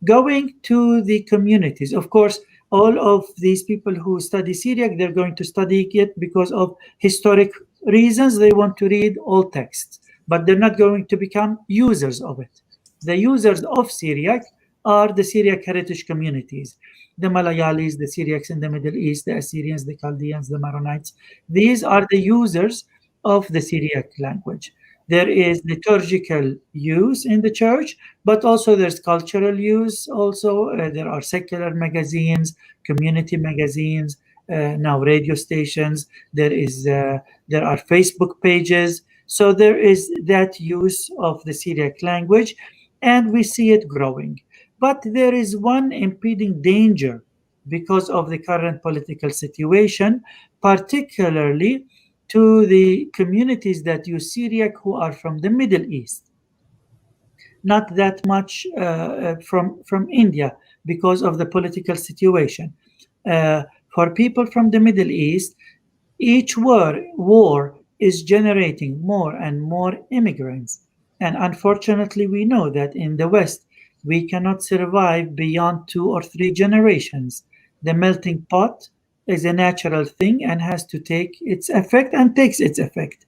Going to the communities, of course, all of these people who study Syriac, they're going to study it because of historic reasons. They want to read all texts, but they're not going to become users of it. The users of Syriac are the Syriac heritage communities, the Malayalis, the Syriacs in the Middle East, the Assyrians, the Chaldeans, the Maronites. These are the users of the Syriac language. There is liturgical use in the church, but also there's cultural use. Also, there are secular magazines, community magazines, now radio stations. There are Facebook pages. So there is that use of the Syriac language, and we see it growing. But there is one impeding danger because of the current political situation, particularly to the communities that use Syriac who are from the Middle East, not that much from India because of the political situation. For people from the Middle East, each war is generating more and more immigrants. And unfortunately, we know that in the West, we cannot survive beyond 2 or 3 generations. The melting pot is a natural thing and has to take its effect and takes its effect.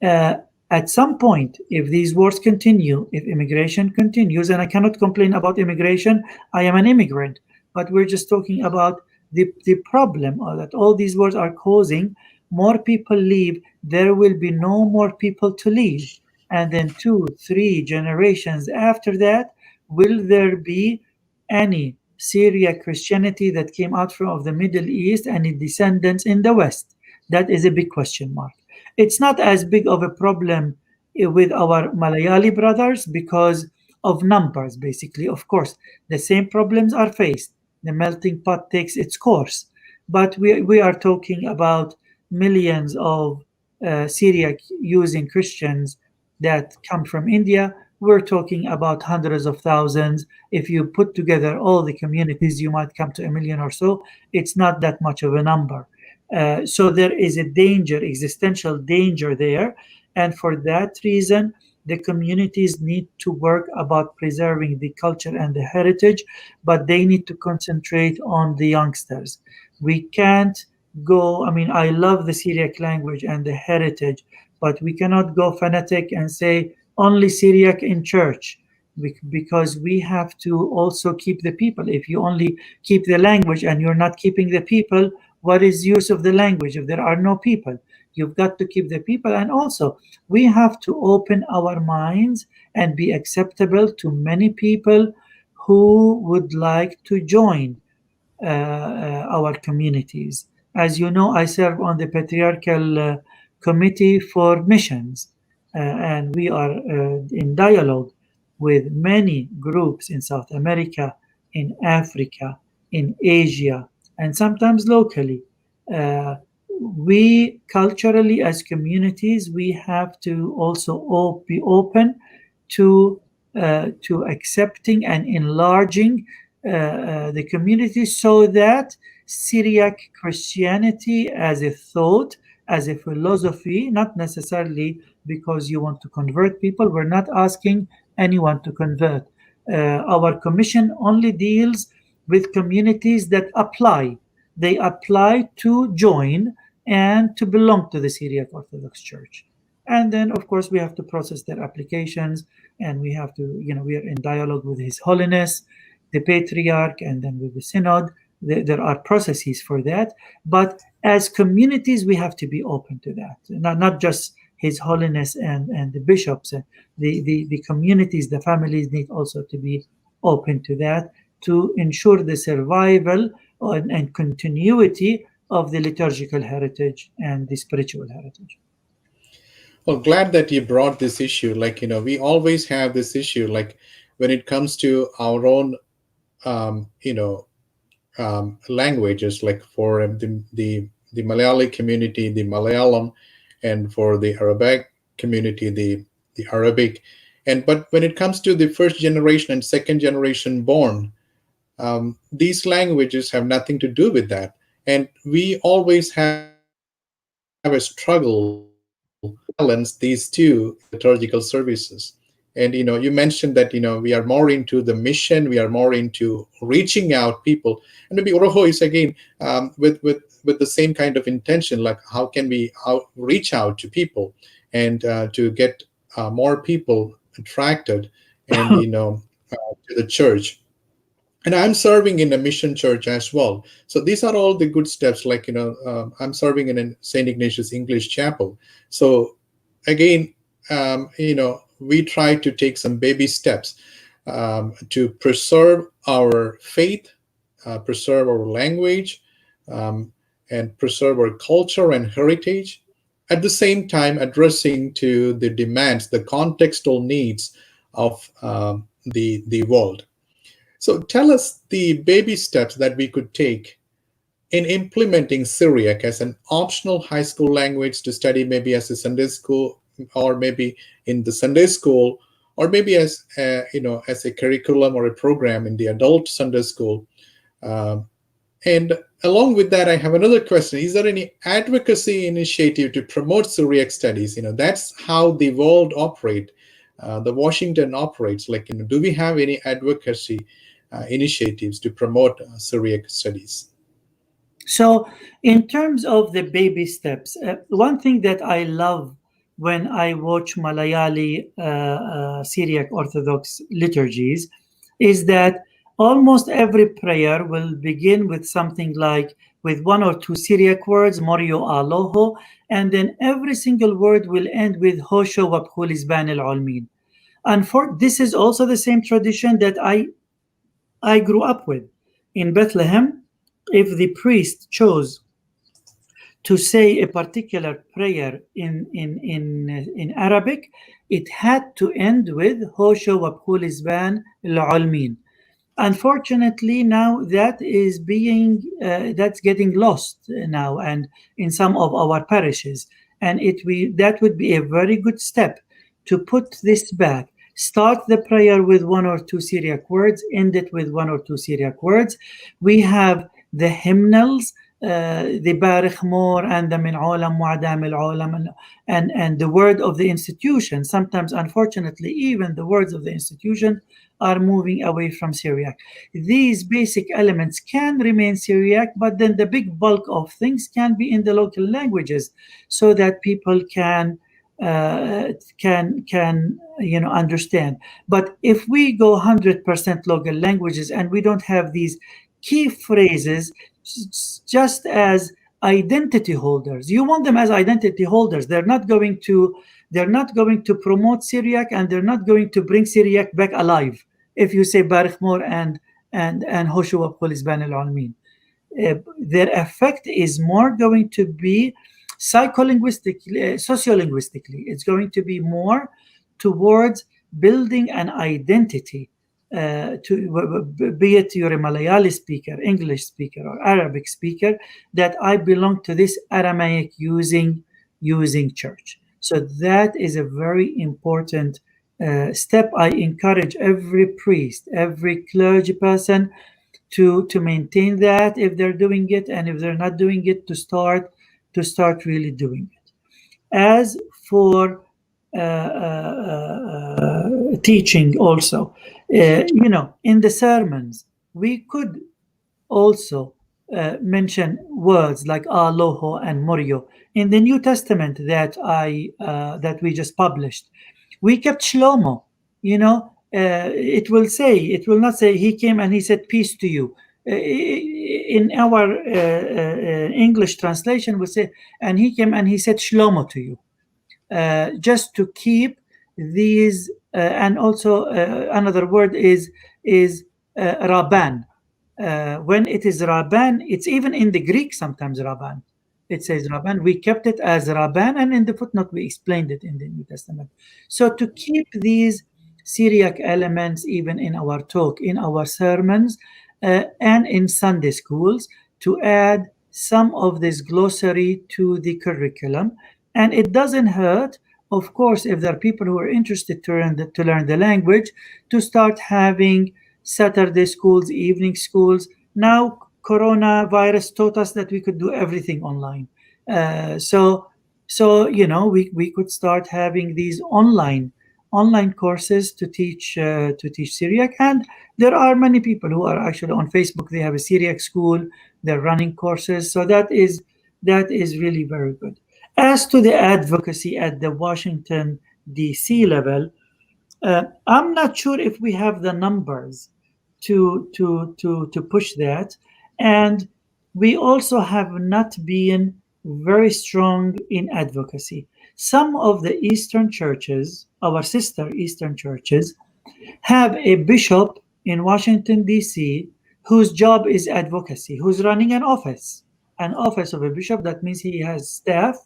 Uh, at some point, if these wars continue, if immigration continues, and I cannot complain about immigration, I am an immigrant, but we're just talking about the problem that all these wars are causing. More people leave, there will be no more people to leave. And then 2, 3 generations after that, will there be any Syriac Christianity that came out from of the Middle East and its descendants in the West? That is a big question mark. It's not as big of a problem with our Malayali brothers because of numbers, basically. Of course, the same problems are faced. The melting pot takes its course. But we are talking about millions of Syriac using Christians that come from India. We're talking about hundreds of thousands. If you put together all the communities, you might come to a million or so. It's not that much of a number. So there is a danger, existential danger there. And for that reason, the communities need to work about preserving the culture and the heritage, but they need to concentrate on the youngsters. We can't go, I mean, I love the Syriac language and the heritage, but we cannot go fanatic and say only Syriac in church because we have to also keep the people. If you only keep the language and you're not keeping the people, what is use of the language if there are no people? You've got to keep the people. And also, we have to open our minds and be acceptable to many people who would like to join our communities. As you know, I serve on the Patriarchal Committee for Missions, and we are in dialogue with many groups in South America, in Africa, in Asia, and sometimes locally. We culturally, as communities, we have to also be open to accepting and enlarging the community so that Syriac Christianity as a thought, as a philosophy, not necessarily because you want to convert people. We're not asking anyone to convert. Our commission only deals with communities that apply. They apply to join and to belong to the Syriac Orthodox Church. And then, of course, we have to process their applications, and we have to, we are in dialogue with His Holiness, the Patriarch, and then with the Synod. there are processes for that. But as communities, we have to be open to that, not just His Holiness and the bishops. The communities, the families need also to be open to that, to ensure the survival and continuity of the liturgical heritage and the spiritual heritage. Well, glad that you brought this issue. Like, we always have this issue, like when it comes to our own, um, you know, languages, like for the Malayali community, the Malayalam, and for the Arabic community, the Arabic. And but when it comes to the first generation and second generation born, these languages have nothing to do with that. And we always have a struggle to balance these two in liturgical services. And you mentioned that we are more into the mission, we are more into reaching out people, and maybe Urho is again with the same kind of intention, like how can we reach out to people and to get more people attracted and to the church. And I'm serving in a mission church as well. So these are all the good steps. Like I'm serving in a St. Ignatius English Chapel. So again, we try to take some baby steps to preserve our faith, preserve our language, and preserve our culture and heritage. At the same time, addressing to the demands, the contextual needs of the world. So tell us the baby steps that we could take in implementing Syriac as an optional high school language to study, maybe as a Sunday school, or maybe in the Sunday school, or maybe as as a curriculum or a program in the adult Sunday school. And along with that, I have another question. Is there any advocacy initiative to promote Syriac studies? That's how the world operates. The Washington operates. Like, do we have any advocacy initiatives to promote Syriac studies? So, in terms of the baby steps, one thing that I love when I watch Malayali Syriac Orthodox liturgies is that almost every prayer will begin with something like with one or two Syriac words, Morio Aloho, and then every single word will end with Hosho Wabkhulis Ban al Olmin. And this is also the same tradition that I grew up with. In Bethlehem, if the priest chose to say a particular prayer in Arabic, it had to end with Hosho Wabkhul Isban al-Ulmin. Unfortunately, now that's getting lost now, and in some of our parishes, and that would be a very good step to put this back. Start the prayer with one or two Syriac words, end it with one or two Syriac words. We have the hymnals, the Barikh Mor and the Min Olam Mu'adam al Olam, and the word of the institution. Sometimes, unfortunately, even the words of the institution are moving away from Syriac. These basic elements can remain Syriac, but then the big bulk of things can be in the local languages, so that people can understand. But if we go 100% local languages and we don't have these key phrases just as identity holders, you want them as identity holders. They're not going to promote Syriac, and they're not going to bring Syriac back alive if you say Barikh Mor and Hoshua Polisban al Almin. Their effect is more going to be psycholinguistically, sociolinguistically. It's going to be more towards building an identity, be it you're a Malayali speaker, English speaker, or Arabic speaker, that I belong to this Aramaic using church. So that is a very important step. I encourage every priest, every clergy person to maintain that if they're doing it, and if they're not doing it, to start really doing it. As for teaching also, in the sermons, we could also mention words like aloho and morio. In the New Testament that we just published, we kept Shlomo. It will not say he came and he said peace to you. in our English translation, we say, and he came and he said Shlomo to you, just to keep these. And also another word is Rabban. When it is Rabban, it's even in the Greek sometimes Rabban. It says Rabban. We kept it as Rabban, and in the footnote we explained it in the New Testament. So to keep these Syriac elements even in our talk, in our sermons, and in Sunday schools, to add some of this glossary to the curriculum. And it doesn't hurt, of course, if there are people who are interested to learn the language, to start having Saturday schools, evening schools. Now, coronavirus taught us that we could do everything online. So we could start having these online courses to teach Syriac. And there are many people who are actually on Facebook. They have a Syriac school. They're running courses. So that is really very good. As to the advocacy at the Washington D.C. level, I'm not sure if we have the numbers to push that, and we also have not been very strong in advocacy. Some of the Eastern churches, our sister Eastern churches, have a bishop in Washington D.C. whose job is advocacy, who's running an office of a bishop. That means he has staff,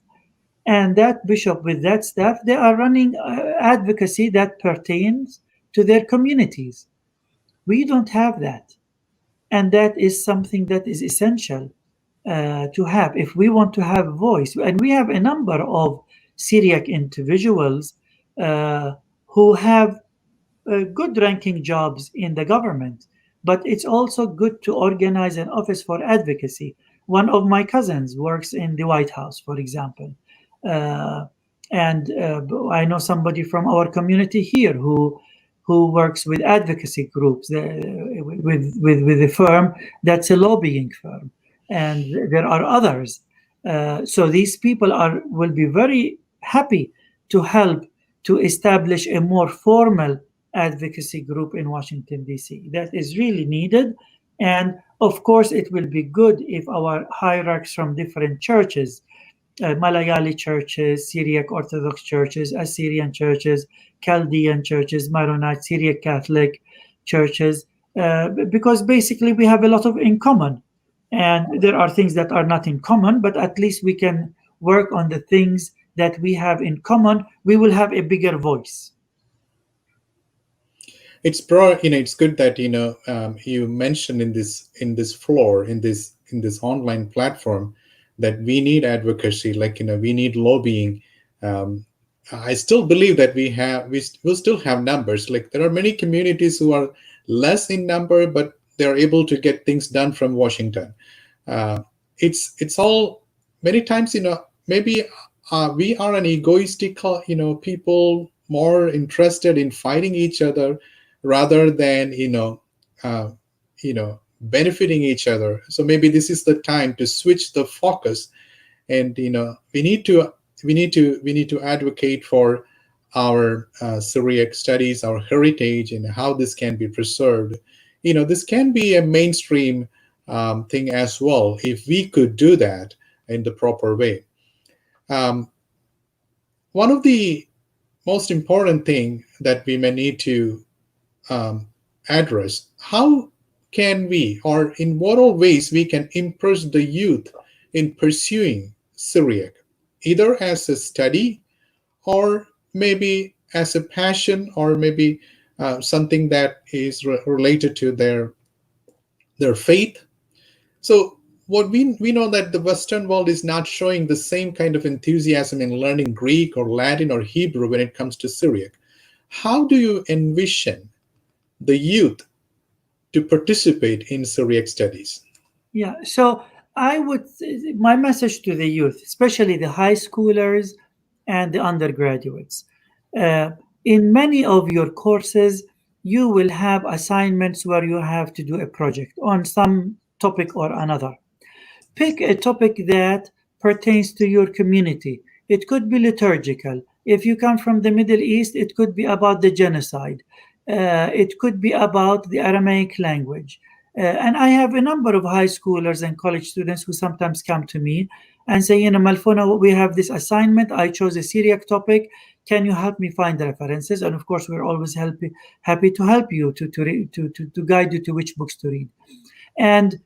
and that bishop with that staff, they are running advocacy that pertains to their communities. We don't have that, and that is something that is essential to have if we want to have voice. And we have a number of Syriac individuals who have good ranking jobs in the government, but it's also good to organize an office for advocacy. One of my cousins works in the White House, for example. And I know somebody from our community here who works with advocacy groups, with a firm that's a lobbying firm, and there are others. So these people will be very happy to help to establish a more formal advocacy group in Washington D.C. That is really needed, and of course it will be good if our hierarchs from different churches, Malayali churches, Syriac Orthodox churches, Assyrian churches, Chaldean churches, Maronite, Syriac Catholic churches, because basically we have a lot of in common. And there are things that are not in common, but at least we can work on the things that we have in common. We will have a bigger voice. It's it's good that you mentioned in this online platform that we need advocacy, like we need lobbying. I still believe that we'll still have numbers. Like there are many communities who are less in number, but they're able to get things done from Washington. It's all many times maybe we are an egoistical people, more interested in fighting each other rather than benefiting each other. So maybe this is the time to switch the focus, and we need to advocate for our Syriac studies, our heritage, and how this can be preserved. This can be a mainstream thing as well if we could do that in the proper way. One of the most important thing that we may need to address, how can we, or in what all ways we can impress the youth in pursuing Syriac, either as a study or maybe as a passion, or maybe something that is related to their faith. So what we know that the Western world is not showing the same kind of enthusiasm in learning Greek or Latin or Hebrew when it comes to Syriac. How do you envision the youth to participate in Syriac studies? Yeah, so my message to the youth, especially the high schoolers and the undergraduates, in many of your courses, you will have assignments where you have to do a project on some topic or another. Pick a topic that pertains to your community. It could be liturgical. If you come from the Middle East, it could be about the genocide. It could be about the Aramaic language. And I have a number of high schoolers and college students who sometimes come to me and say, Malfono, we have this assignment. I chose a Syriac topic. Can you help me find the references? And of course, we're always happy to help you, to guide you to which books to read. And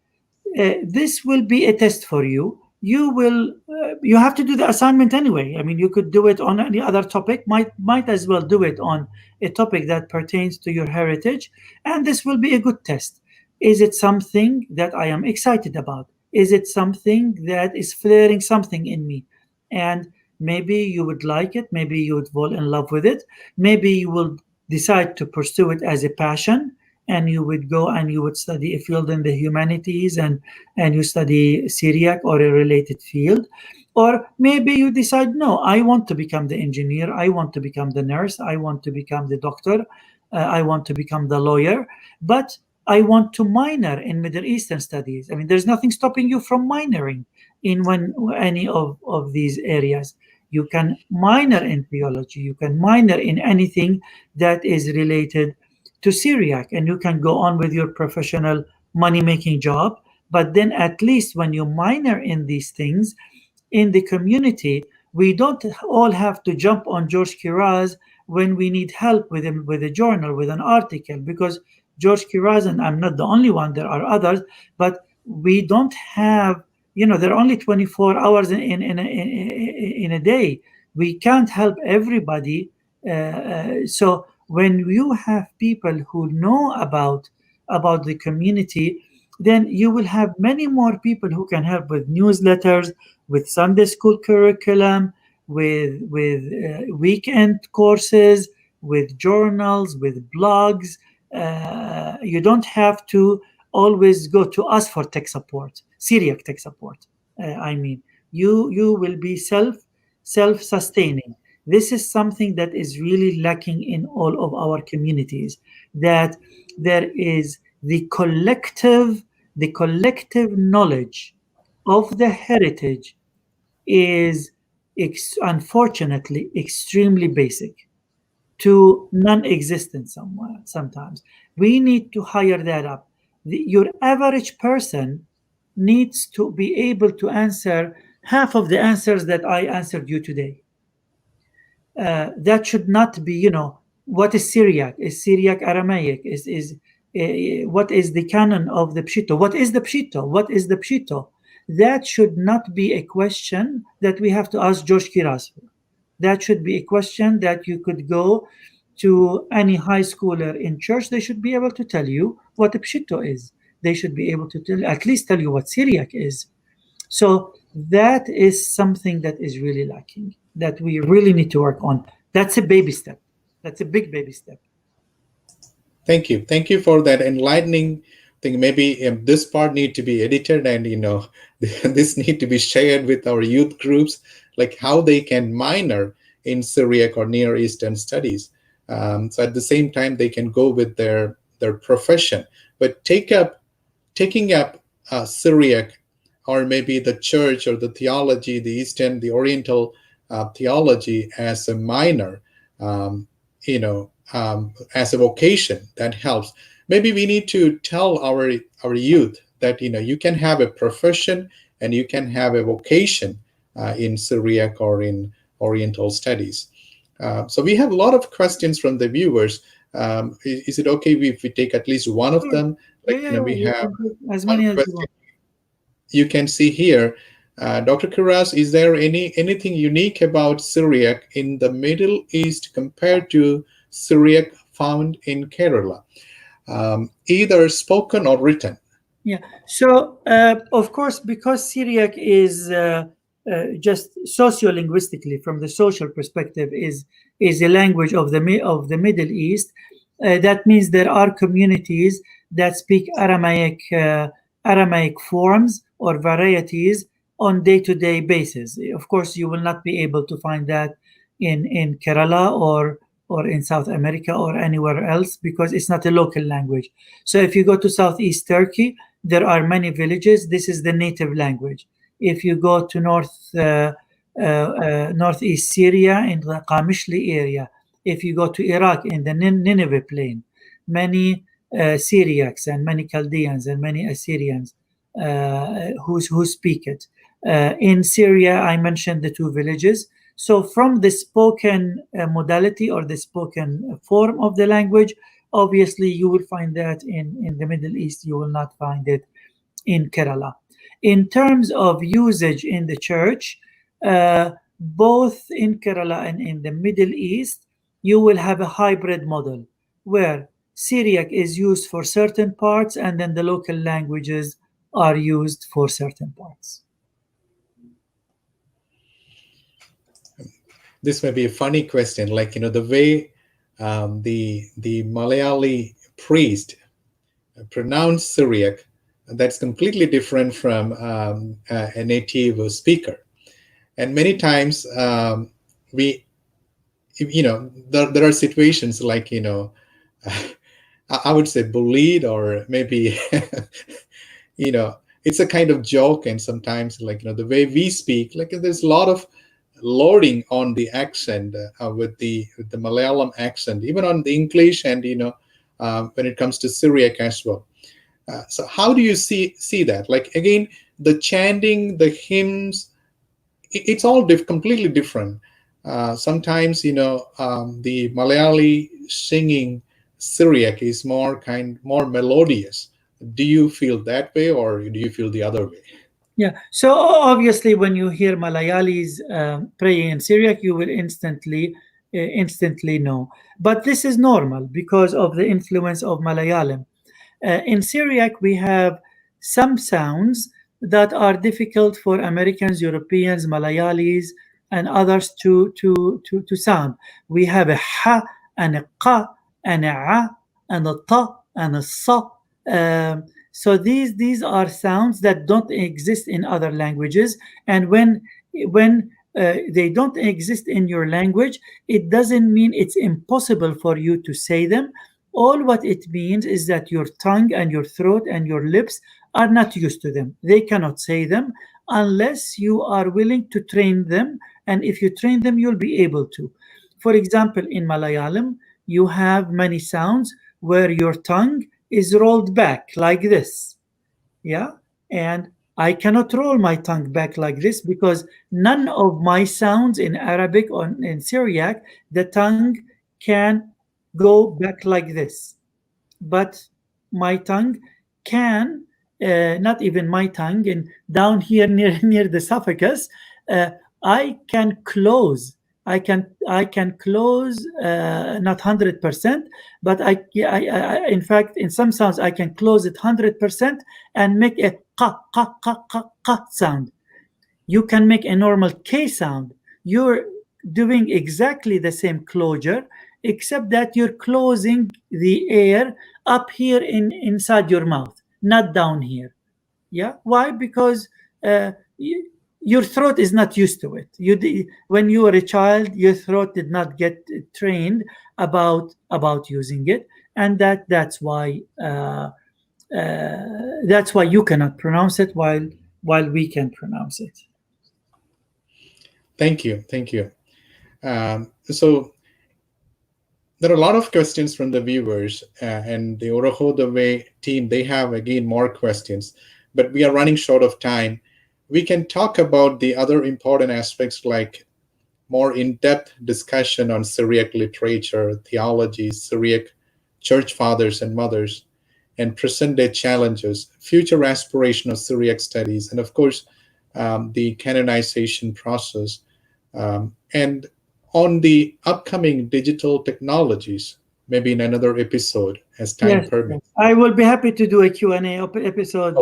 this will be a test for you. You have to do the assignment anyway. I mean, you could do it on any other topic. Might as well do it on a topic that pertains to your heritage, and this will be a good test. Is it something that I am excited about? Is it something that is flaring something in me? And maybe you would like it. Maybe you would fall in love with it. Maybe you will decide to pursue it as a passion, and you would go and you would study a field in the humanities, and you study Syriac or a related field. Or maybe you decide, no, I want to become the engineer, I want to become the nurse, I want to become the doctor, I want to become the lawyer, but I want to minor in Middle Eastern studies. I mean, there's nothing stopping you from minoring in any of these areas. You can minor in theology, you can minor in anything that is related to Syriac, and you can go on with your professional money-making job. But then at least when you minor in these things, in the community, we don't all have to jump on George Kiraz when we need help with a journal, with an article, because George Kiraz, and I'm not the only one, there are others, but we don't have, there are only 24 hours in a day. We can't help everybody. So when you have people who know about the community, then you will have many more people who can help with newsletters, with Sunday school curriculum, with weekend courses, with journals, with blogs. You don't have to always go to us for tech support, Syriac tech support. You will be self-sustaining. This is something that is really lacking in all of our communities, that there is the collective knowledge of the heritage is unfortunately extremely basic to non-existent sometimes. We need to hire that up. Your average person needs to be able to answer half of the answers that I answered you today. That should not be, what is Syriac? Is Syriac Aramaic? What is the canon of the Peshitta? What is the Peshitta? What is the Peshitta? That should not be a question that we have to ask George Kiraz for. That should be a question that you could go to any high schooler in church. They should be able to tell you what the Peshitta is. They should be able to at least tell you what Syriac is. So that is something that is really lacking, that we really need to work on. That's a baby step. That's a big baby step. Thank you for that enlightening thing. Maybe this part need to be edited, and this need to be shared with our youth groups, like how they can minor in Syriac or Near Eastern studies. So at the same time, they can go with their profession, but taking up Syriac, or maybe the church or the theology, the Oriental theology as a minor, as a vocation, that helps. Maybe we need to tell our youth that you can have a profession and you can have a vocation in Syriac or in Oriental studies. So we have a lot of questions from the viewers. Is it okay if we take at least one of them? We have as many as question. You can see here, Dr. Kuraz, is there anything unique about Syriac in the Middle East compared to Syriac found in Kerala, either spoken or written? Yeah. So, of course, because Syriac is just sociolinguistically, from the social perspective, is a language of the Middle East. That means there are communities that speak Aramaic forms or varieties on day-to-day basis. Of course, you will not be able to find that in Kerala or in South America or anywhere else, because it's not a local language. So if you go to Southeast Turkey, there are many villages. This is the native language. If you go to northeast Syria, in the Qamishli area, if you go to Iraq, in the Nineveh plain, many Syriacs and many Chaldeans and many Assyrians who speak it. In Syria, I mentioned the two villages. So from the spoken modality or the spoken form of the language, obviously you will find that in the Middle East. You will not find it in Kerala. In terms of usage in the church, both in Kerala and in the Middle East, you will have a hybrid model where Syriac is used for certain parts and then the local languages are used for certain parts. This may be a funny question, like, the way the Malayali priest pronounced Syriac, that's completely different from a native speaker. And many times there are situations like, I would say bullied, or maybe, it's a kind of joke. And sometimes, like, the way we speak, like, there's a lot of loading on the accent with the Malayalam accent, even on the English, and when it comes to Syriac as well. So how do you see that? Like, again, the chanting, the hymns, it's all completely different. Sometimes the Malayali singing Syriac is more melodious. Do you feel that way, or do you feel the other way? Yeah. So obviously, when you hear Malayalis praying in Syriac, you will instantly know. But this is normal because of the influence of Malayalam. In Syriac, we have some sounds that are difficult for Americans, Europeans, Malayalis, and others to sound. We have a ha and a qa and a a and a ta and a sa. So these are sounds that don't exist in other languages, and when they don't exist in your language, it doesn't mean it's impossible for you to say them. All what it means is that your tongue and your throat and your lips are not used to them. They cannot say them unless you are willing to train them, and if you train them, you'll be able to. For example, in Malayalam, you have many sounds where your tongue is rolled back like this. Yeah. And I cannot roll my tongue back like this because none of my sounds in Arabic or in Syriac, the tongue can go back like this. But my tongue can, not even my tongue, and down here near the esophagus, I can close. I can close, not 100%, but in fact, in some sounds I can close it 100% and make a qa qa qa qa qa sound. You can make a normal K sound. You're doing exactly the same closure, except that you're closing the air up here inside your mouth, not down here. Yeah. Why? Because your throat is not used to it. When you were a child, your throat did not get trained about using it, and that's why you cannot pronounce it while we can pronounce it. Thank you. So there are a lot of questions from the viewers, and the Urho the Way team, they have again more questions, but we are running short of time. We can talk about the other important aspects, like more in-depth discussion on Syriac literature, theology, Syriac church fathers and mothers, and present-day challenges, future aspiration of Syriac studies, and of course, the canonization process, and on the upcoming digital technologies, maybe in another episode as time permits. I will be happy to do a Q&A episode.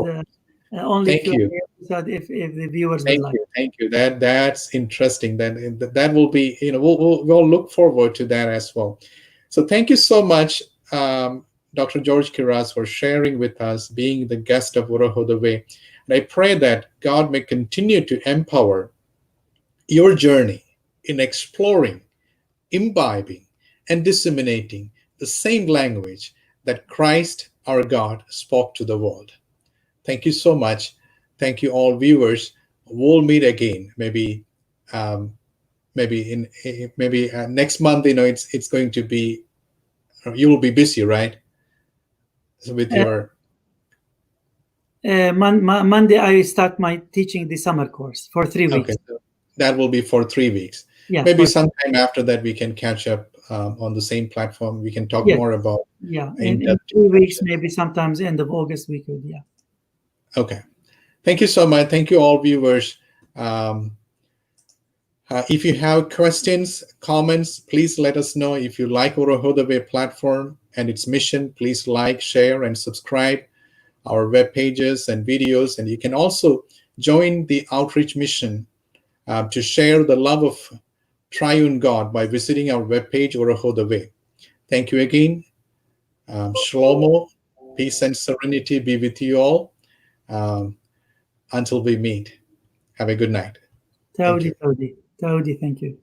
Only thank you. Episode if the viewers would like. Thank you. That's interesting. That will be, we'll look forward to that as well. So thank you so much, Dr. George Kiraz, for sharing with us, being the guest of Urho the Way. And I pray that God may continue to empower your journey in exploring, imbibing, and disseminating the same language that Christ, our God, spoke to the world. Thank you so much. Thank you, all viewers. We'll meet again. Maybe next month. It's going to be. You will be busy, right? with Uh, your? Monday, I start my teaching the summer course for 3 weeks. Okay, so that will be for 3 weeks. Yeah, Maybe sometime after that we can catch up on the same platform. We can talk yes, more about yeah. In in-depth 3 weeks, discussion. maybe sometimes end of August, we could. Yeah. Okay. Thank you so much. Thank you, all viewers. If you have questions, comments, please let us know. If you like Urho the Way platform and its mission, please like, share, and subscribe our web pages and videos. And you can also join the outreach mission to share the love of triune God by visiting our webpage, Urho the Way. Thank you again. Shlomo, peace and serenity be with you all. Until we meet. Have a good night. Thank you. Taudi, thank you.